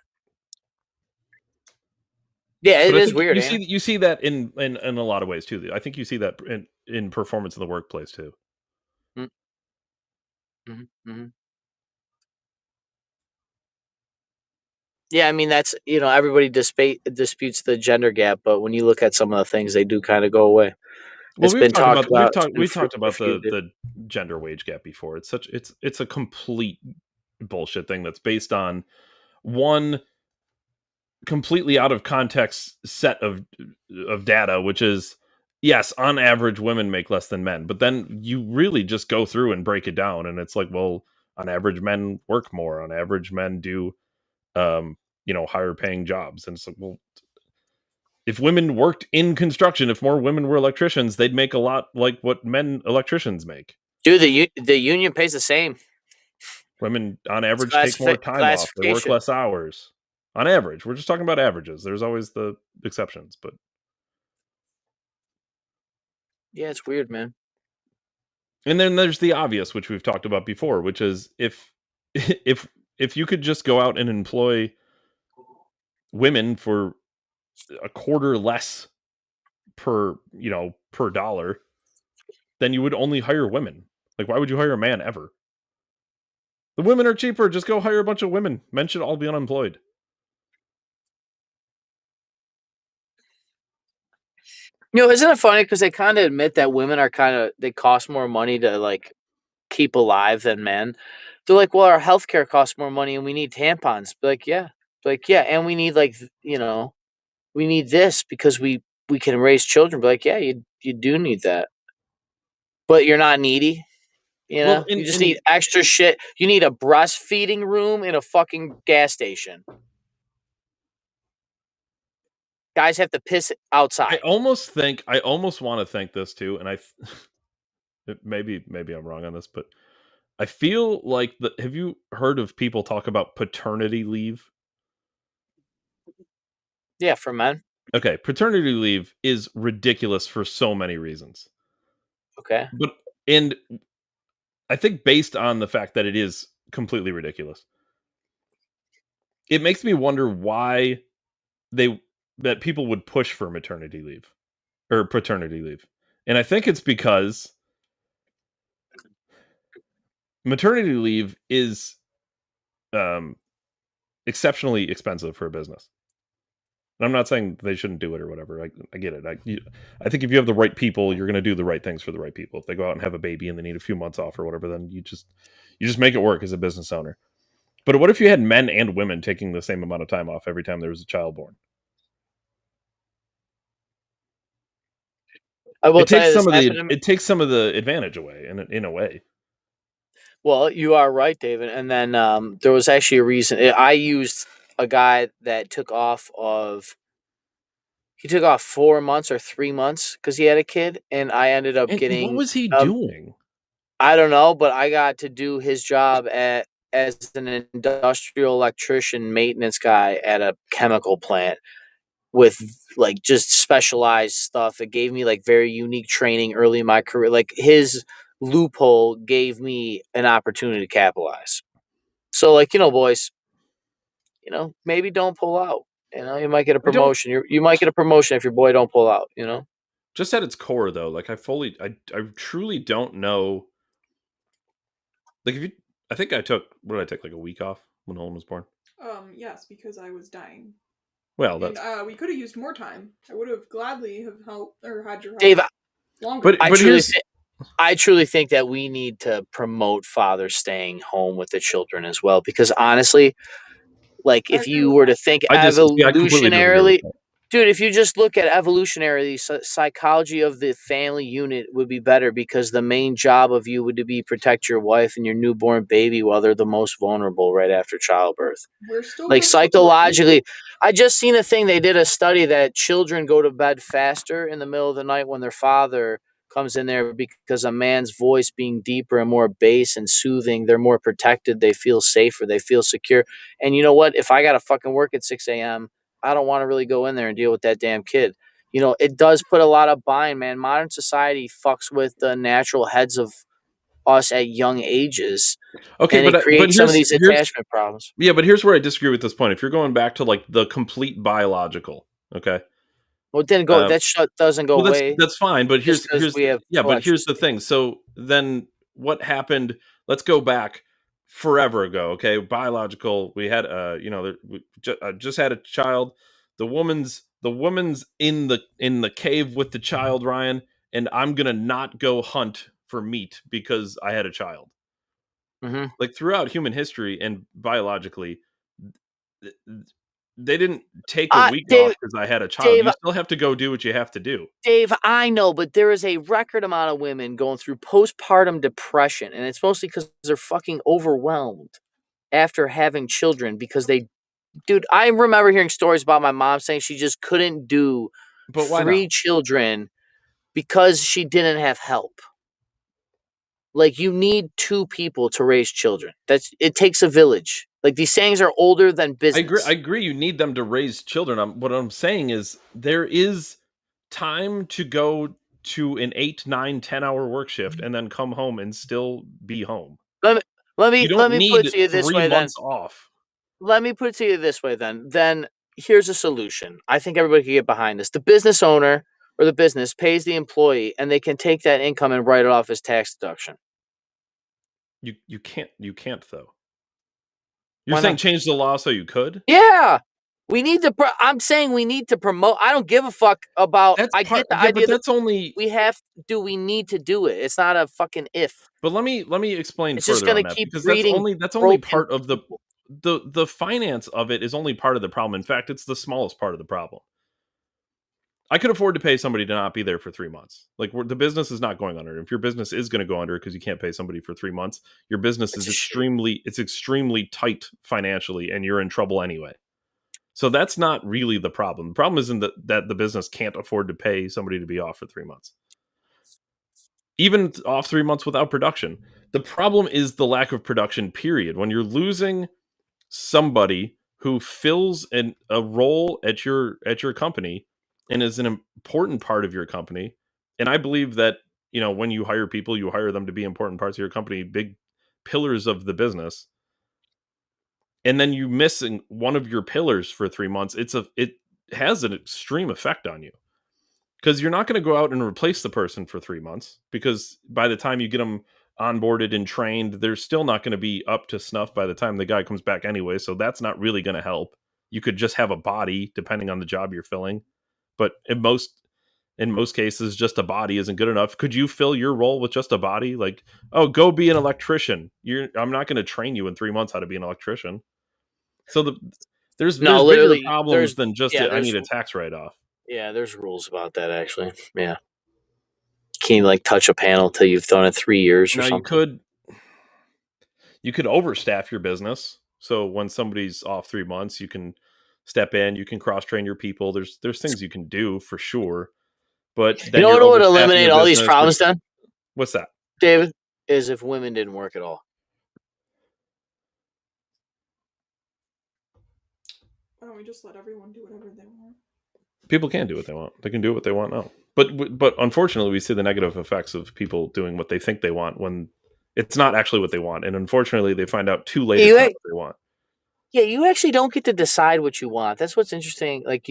Yeah, But it I is think weird, ain't it? you see that in a lot of ways too. I think you see that in performance in the workplace too. Mm-hmm, mm-hmm. Yeah, I mean everybody disputes the gender gap, but when you look at some of the things, they do kind of go away. Well, It's been talked about. It's been we've talked about refuted. the gender wage gap before. It's a complete bullshit thing that's based on one completely out of context set of data, which is yes, on average women make less than men. But then you really just go through and break it down and it's like, well, on average men work more, on average men do higher paying jobs. And so well, if women worked in construction, if more women were electricians, they'd make a lot like what men electricians make. Dude, the union pays the same. Women on It's average take more time off. They work classification. less hours. On average. We're just talking about averages. There's always the exceptions, but Yeah, it's weird, man. and then there's the obvious, which we've talked about before, which is if if if you could just go out and employ women for a quarter less per dollar, then you would only hire women. Like why would you hire a man ever? The women are cheaper. Just go hire a bunch of women. Men should all be unemployed. Isn't it funny because they kind of admit that women are they cost more money to like keep alive than men. They're like, well, our healthcare costs more money and we need tampons. Be like, yeah. Be like, yeah, and we need we need this because we can raise children. Be like, yeah, you do need that. But you're not needy, Well, You just need extra shit. You need a breastfeeding room in a fucking gas station. Guys have to piss I outside. almost want to think this too, and maybe I'm wrong on this, but I feel like have you heard of people talk about paternity leave? Yeah, for men. Okay, paternity leave is ridiculous for so many reasons. Okay. But and I think based on the fact that it is completely ridiculous, it makes me wonder why that people would push for maternity leave or paternity leave. And I think it's because maternity leave is um exceptionally expensive for a business. And I'm not saying they shouldn't do it or whatever. I get it. I think if you have the right people, you're going to do the right things for the right people. If they go out and have a baby and they need a few months off or whatever, then you just make it work as a business owner. But what if you had men and women taking the same amount of time off every time there was a child born? I will tell you this happened to me. It takes some of the advantage away in a way. Well, you are right, David. And then there was actually a reason. I used a guy that he took off 4 months or 3 months because he had a kid, and I ended up And what getting was he doing? I don't know, but I got to do his job as an industrial electrician maintenance guy at a chemical plant with like just specialized stuff. It gave me like very unique training early in my career. Like his loophole gave me an opportunity to capitalize. So like, boys, maybe don't pull out. You might get a I don't. promotion. You might get a promotion if your boy don't pull out. Just at its core, though, like I truly don't know. Like I think I took what did I take like a week off when Holden was born. Yes, because I was dying. Well, And that's we could have used more time. I would have gladly have helped or had your help Dave, longer. but here's I truly think that we need to promote fathers staying home with the children as well, because honestly, like I if agree you with were to that. think I completely disagree with evolutionarily, that. dude, if you just look at evolutionarily, psychology of the family unit would be better because the main job of you would be protect your wife and your newborn baby while they're the most vulnerable right after childbirth. We're still Like going to put more people. psychologically, I just seen a thing. They did a study that children go to bed faster in the middle of the night when their father comes in there because a man's voice being deeper and more bass and soothing, they're more protected. They feel safer. They feel secure. And you know what? If I got to fucking work at 6 a.m., I don't want to really go in there and deal with that damn kid. It does put a lot of bind, man. Modern society fucks with the natural heads of us at young ages, Okay, and it but creates some of these here's attachment problems. yeah, but here's where I disagree with this point. If you're going back to like the complete biological, okay, Well, it didn't go. um, That doesn't go well away that's fine. But just because we have here's the electricity. thing. So then what happened? Let's go back forever ago. Okay, biological. We had just had a child. The woman's in the cave with the child, Ryan, and I'm gonna not go hunt for meat because I had a child. Hmm. Like throughout human history and biologically, th- they didn't take a week off Dave, because I had a child. Dave, You still have to go do what you have to do. Dave. I know, but there is a record amount of women going through postpartum depression, and it's mostly because they're fucking overwhelmed after having children. Because dude, I remember hearing stories about my mom saying she just couldn't do But why not? 3 children because she didn't have help. Like you need 2 people to raise children. It takes a village. Like these sayings are older than I agree. I business. agree. You need them to raise children. What I'm saying is there is time to go to an 8, 9, 10 hour work shift and then come home and still be home. Let me let You me don't let me put need it to you this 3 way then. months off. Let me put it to you this way then. Then here's a solution. I think everybody can get behind this. The business owner or the business pays the employee and they can take that income and write it off as tax deduction. You can't though. You're Why saying not? change the law so you could? Yeah. We need to I'm saying we need to promote. I don't give a fuck about That's I part get the Yeah, but idea that that's only we need to do it. It's not a fucking if. but let me explain It's just further going on to that keep because breeding that's only broken part of people. the finance of it is only part of the problem. In fact, it's the smallest part of the problem. I could afford to pay somebody to not be there for 3 months. Like the business is not going under. If your business is going to go under because you can't pay somebody for 3 months, your business It's is a shit. extremely tight financially and you're in trouble anyway. So that's not really the problem. The problem isn't that the business can't afford to pay somebody to be off for 3 months. Even off 3 months without production. The problem is the lack of production, period. When you're losing somebody who fills a role at your company and is an important part of your company, and I believe that, when you hire people, you hire them to be important parts of your company, big pillars of the business, and then you missing one of your pillars for 3 months, it has an extreme effect on you. Because you're not going to go out and replace the person for 3 months, because by the time you get them onboarded and trained, they're still not going to be up to snuff by the time the guy comes back anyway. So that's not really going to help. You could just have a body depending on the job you're filling. But in most cases, just a body isn't good enough. Could you fill your role with just a body? Like, oh, go be an electrician. I'm not going to train you in 3 months how to be an electrician. So there's No, bigger literally, problems than just I there's need a tax write-off. there's rules about that actually. Yeah, can't you, like touch a panel till you've done it 3 years or Now something. you could overstaff your business. So when somebody's off 3 months, you can step in, you can cross train your people. There's things you can do for sure. But You then know you're what would overstaffing eliminate a all these business. problems then, What's that? David? Is if women didn't work at all. Why don't we just let everyone do whatever they want? People can do what they want. They can do what they want now. But unfortunately, we see the negative effects of people doing what they think they want when it's not actually what they want. And unfortunately, they find out too late Yeah, it's not what they want. yeah, you actually don't get to decide what you want. That's what's interesting. Like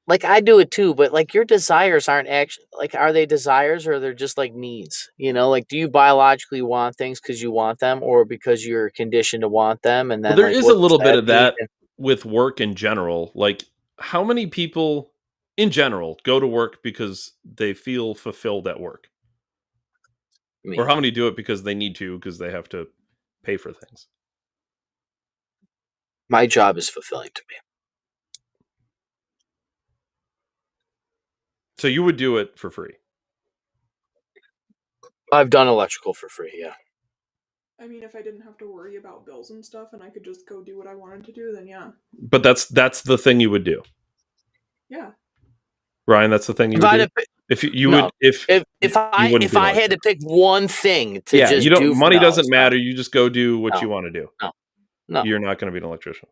like I do it too, but like your desires aren't actually like, are they desires or they're just like needs? Like, do you biologically want things because you want them or because you're conditioned to want them? And Well, then there like, is a what does little bit that of mean? that with work in general. Like, how many people in general go to work because they feel fulfilled at work? Or Me, how many do it because they need to, because they have to pay for things? my job is fulfilling to me. So you would do it for free. I've done electrical for free. Yeah. I mean, if I didn't have to worry about bills and stuff and I could just go do what I wanted to do, then yeah. But that's the thing you would do. Yeah. Ryan, that's the thing you If would I do. had to, If you no, would if if you I wouldn't if be an I had to electrician. pick one thing to Yeah, you just don't do, money no, doesn't it's not. matter. You just go do what No, you want to do. no, no, You're not going to be an electrician.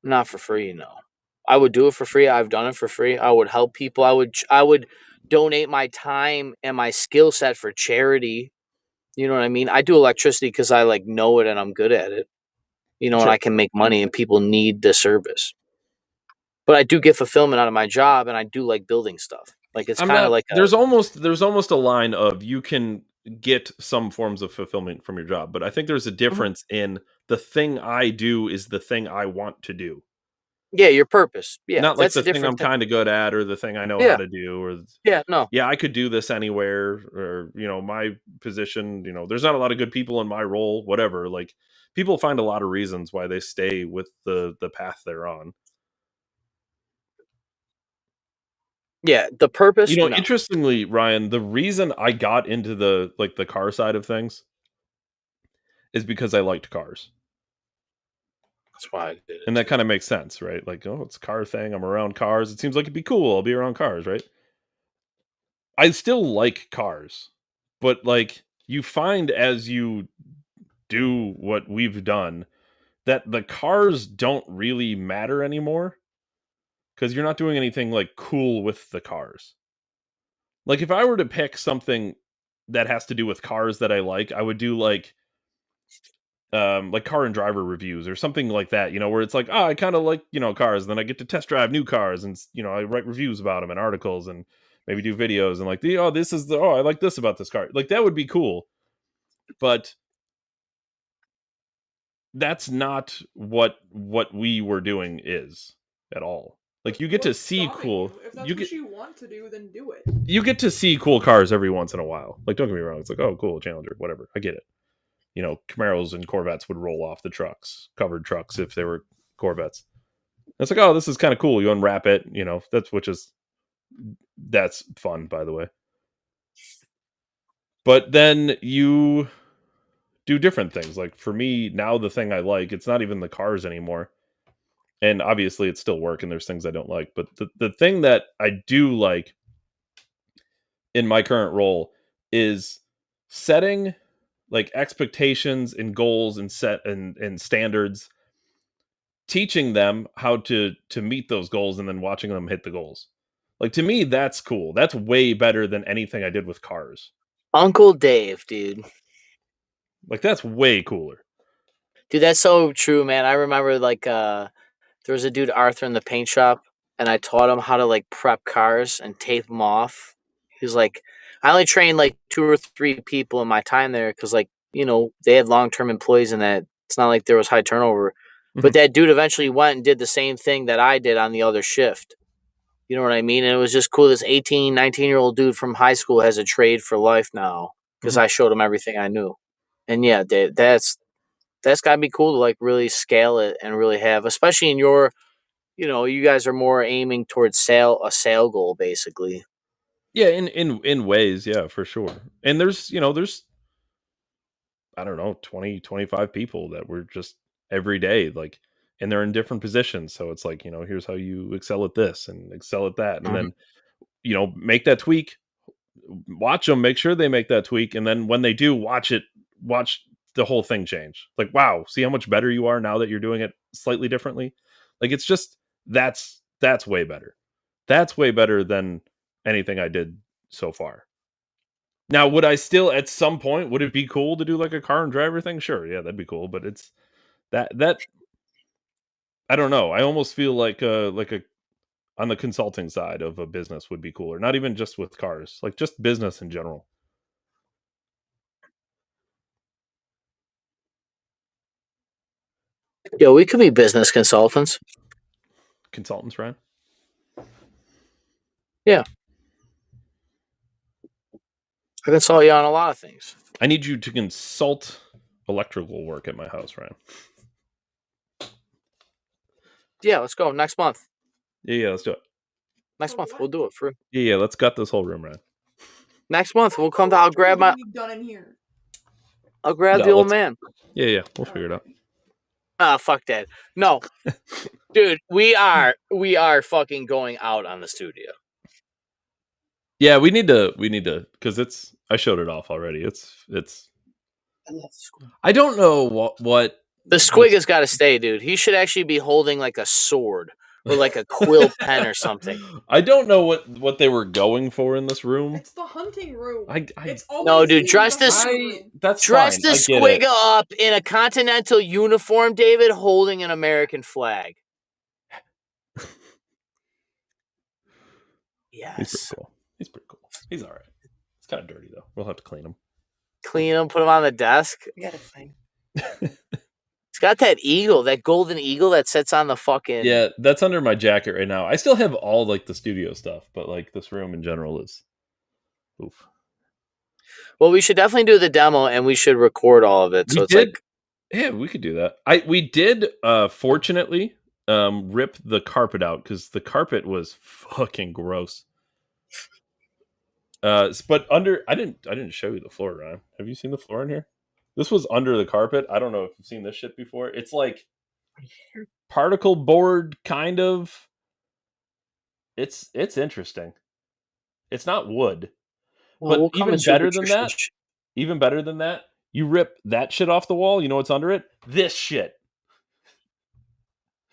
not for free. No, I would do it for free. I've done it for free. I would help people. I would donate my time and my skill set for charity. You know what I mean? I do electricity because I like know it and I'm good at it. And Sure. I can make money and people need the service. But I do get fulfillment out of my job and I do like building stuff. Like it's I'm kind of not like a there's almost a line of you can get some forms of fulfillment from your job, but I think there's a Mhm. difference in the thing I do is the thing I want to do. Yeah, your purpose. Yeah, Not like that's a the thing different I'm thing. kind of good at or the thing I know how Yeah, to do or yeah, no. yeah, I could do this anywhere or my position, there's not a lot of good people in my role, whatever. Like people find a lot of reasons why they stay with the path they're on. Yeah, the purpose, no. Interestingly, Ryan, the reason I got into the car side of things is because I liked cars. That's why I did it And that too. kind of makes sense, right? Like, oh, it's a car thing. I'm around cars. It seems like it'd be cool. I'll be around cars, right? I still like cars. But like you find as you do what we've done that the cars don't really matter anymore because you're not doing anything like cool with the cars. Like if I were to pick something that has to do with cars that I like, I would do like car and driver reviews or something like that, where it's like, oh, I kind of like, cars. And then I get to test drive new cars and, I write reviews about them and articles and maybe do videos and like, I like this about this car. Like that would be cool. But that's not what we were doing is at all. Like you get to What's see stopping cool, you? If that's what you want to do, then do it. you get to see cool cars every once in a while. Like don't get me wrong. It's like, oh, cool, Challenger, whatever. I get it. Camaros and Corvettes would roll off the trucks, covered trucks if they were Corvettes. It's like, oh, this is kind of cool. You unwrap it, that's fun, by the way. But then you do different things. Like for me, now the thing I like, it's not even the cars anymore. and obviously it's still work and there's things I don't like. But the thing that I do like in my current role is setting like expectations and goals and and standards, teaching them how to meet those goals and then watching them hit the goals. Like, to me, that's cool. That's way better than anything I did with cars. Uncle Dave, dude. Like, that's way cooler. Dude, that's so true, man. I remember like there was a dude Arthur in the paint shop, and I taught him how to like prep cars and tape them off. He was like, I only trained like 2 or 3 people in my time there because like they had long term employees and that it's not like there was high turnover. But Mhm. that dude eventually went and did the same thing that I did on the other shift. You know what I mean? And it was just cool. This 18, 19-year-old dude from high school has a trade for life now because Mhm. I showed him everything I knew. And yeah, that's gotta be cool to like really scale it and really have, especially in your, you guys are more aiming towards a sale goal basically. Yeah, in ways, yeah, for sure. And there's I don't know, 20, 25 people that were just every day, like, and they're in different positions. So it's like, here's how you excel at this and excel at that. And Mhm. then, make that tweak, watch them, make sure they make that tweak. And then when they do, watch the whole thing change. Like, wow, see how much better you are now that you're doing it slightly differently. Like, it's just, that's way better. That's way better than anything I did so far. Now, would I still at some point, would it be cool to do like a car and driver thing? Sure, yeah, that'd be cool. But it's that I don't know. I almost feel like a on the consulting side of a business would be cooler. Not even just with cars, like just business in general. Yeah, we could be business consultants. Consultants, Ryan. Yeah, I consult you on a lot of things. I need you to consult electrical work at my house, Ryan. Yeah, let's go next month. Yeah, let's do it. Next month we'll do it for Yeah, let's gut this whole room, Ryan. next month. We'll come down. I'll grab What do we need done in here? the old man. Yeah, we'll figure it out. Ah, fuck that. No, dude, we are fucking going out on the studio. Yeah, we need to because I showed it off already. It's I don't know what The squig has got to stay, dude. He should actually be holding like a sword or like a quill pen or something. I don't know what they were going for in this room. It's the hunting room. I It's always No, dude, been dress the this- hunting room. That's Dress fine. the I get squig it. up in a continental uniform, David, holding an American flag. He's Yes. pretty cool. He's all right. It's kind of dirty though. We'll have to clean him. Clean him, put him on the desk. You gotta find. It's got that eagle, that golden eagle that sits on the fucking. Yeah, that's under my jacket right now. I still have all like the studio stuff, but like this room in general is oof. Well, we should definitely do the demo and we should record all of it. So it's like, Yeah, we could do that. We did fortunately rip the carpet out because the carpet was fucking gross. But I didn't show you the floor, Ryan. Have you seen the floor in here? This was under the carpet. I don't know if you've seen this shit before. It's like particle board kind of. It's interesting. It's not wood. well, But we'll come even in super better than that, even better than that, you rip that shit off the wall. You know what's under it? This shit.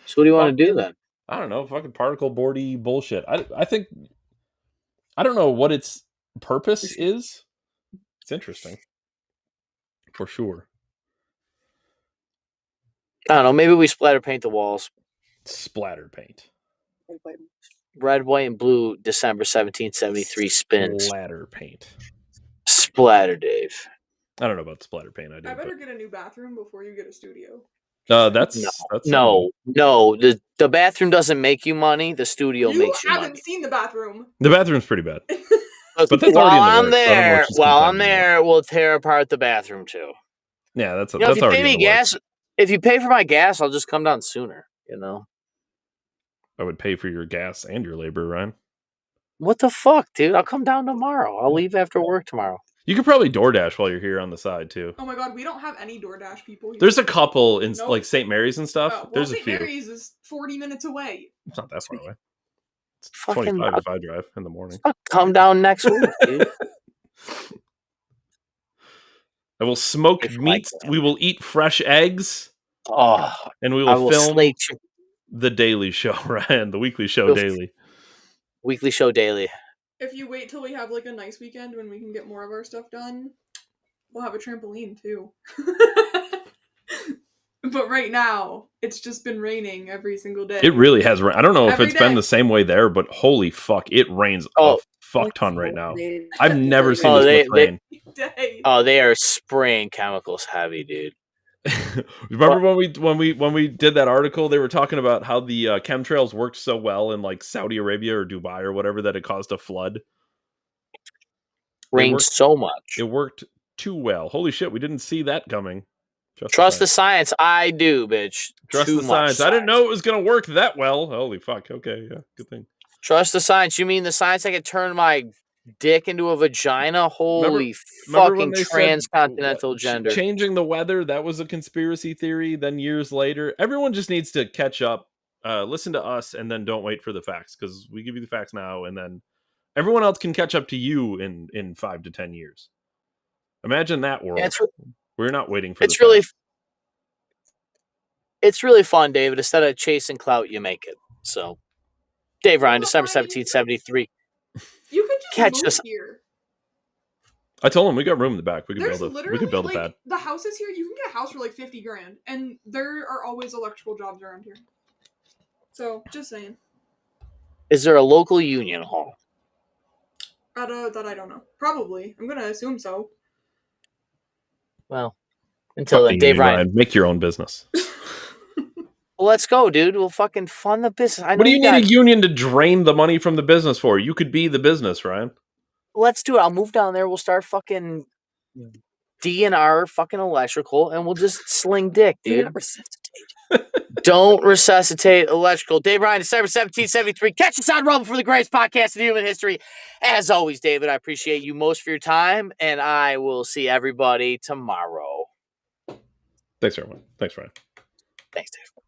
So what do you want to do then? I don't know, fucking particle boardy bullshit. I think I don't know what its purpose is. It's interesting. For sure. I don't know. Maybe we splatter paint the walls. Splatter paint. Red, white, and blue. December 1773 spins. Splatter paint. Splatter, Dave. I don't know about splatter paint. I do. I better get a new bathroom before you get a studio. That's No. The bathroom doesn't make you money. The studio You makes you haven't money. seen the bathroom. The bathroom's pretty bad. But that's while already in the works, I'm so I don't know there, what she's complaining about. we'll tear apart the bathroom too. Yeah, that's If that's you already pay in me the works. gas, if you pay for my gas, I'll just come down sooner. I would pay for your gas and your labor, Ryan. What the fuck, dude? I'll come down tomorrow. I'll leave after work tomorrow. You could probably DoorDash while you're here on the side too. Oh my god, we don't have any DoorDash people here. There's a couple in Nope. like St. Mary's and stuff. Well, There's St. a few. Mary's is 40 minutes away. It's not that far away. It's Fucking 25 if I drive in the morning. come down next week, dude. I will smoke If I meats. can. We will eat fresh eggs, Oh, and we I will will film slate you. the Daily Show, Ryan. The weekly show You'll- daily. Weekly show daily. If you wait till we have like a nice weekend when we can get more of our stuff done, we'll have a trampoline too. But right now, it's just been raining every single day. It really has rained. I don't know if Every it's been day. the same way there, but holy fuck, it rains a fuck ton right now. I've never seen Oh, this much rain. Day. Oh, they are spraying chemicals heavy, dude. Remember when we did that article? They were talking about how the chemtrails worked so well in like Saudi Arabia or Dubai or whatever that it caused a flood. Rained so much. It worked too well. Holy shit, we didn't see that coming. Trust the science. I do, bitch. Trust Too the much science. I didn't know it was gonna work that well. Holy fuck. Okay, yeah, good thing. Trust the science. You mean the science I could turn my dick into a vagina? Holy Remember when fucking they transcontinental said, gender. changing the weather, that was a conspiracy theory. Then years later, everyone just needs to catch up, listen to us, and then don't wait for the facts, because we give you the facts now, and then everyone else can catch up to you in 5 to 10 years. Imagine that world. We're not waiting for facts. It's really fun, David. Instead of chasing clout, you make it. So, Dave Ryan, December 1773. You could just Catch move us here. I told him we got room in the back. We could There's build literally, a like, pad. the houses here, you can get a house for like 50 grand, and there are always electrical jobs around here. So, just saying. Is there a local union hall? That I don't know. Probably. I'm gonna assume so. Well, until then, Dave Ryan. Make your own business. Well, let's go, dude. We'll fucking fund the business. I know What do you need a union to drain the money from the business for? You could be the business, Ryan. Let's do it. I'll move down there. We'll start fucking DNR fucking electrical, and we'll just sling dick, dude. Don't resuscitate electrical. Dave Ryan, December 1773. Catch us on Rumble for the greatest podcast in human history. As always, David, I appreciate you most for your time, and I will see everybody tomorrow. Thanks, everyone. Thanks, Ryan. Thanks, Dave.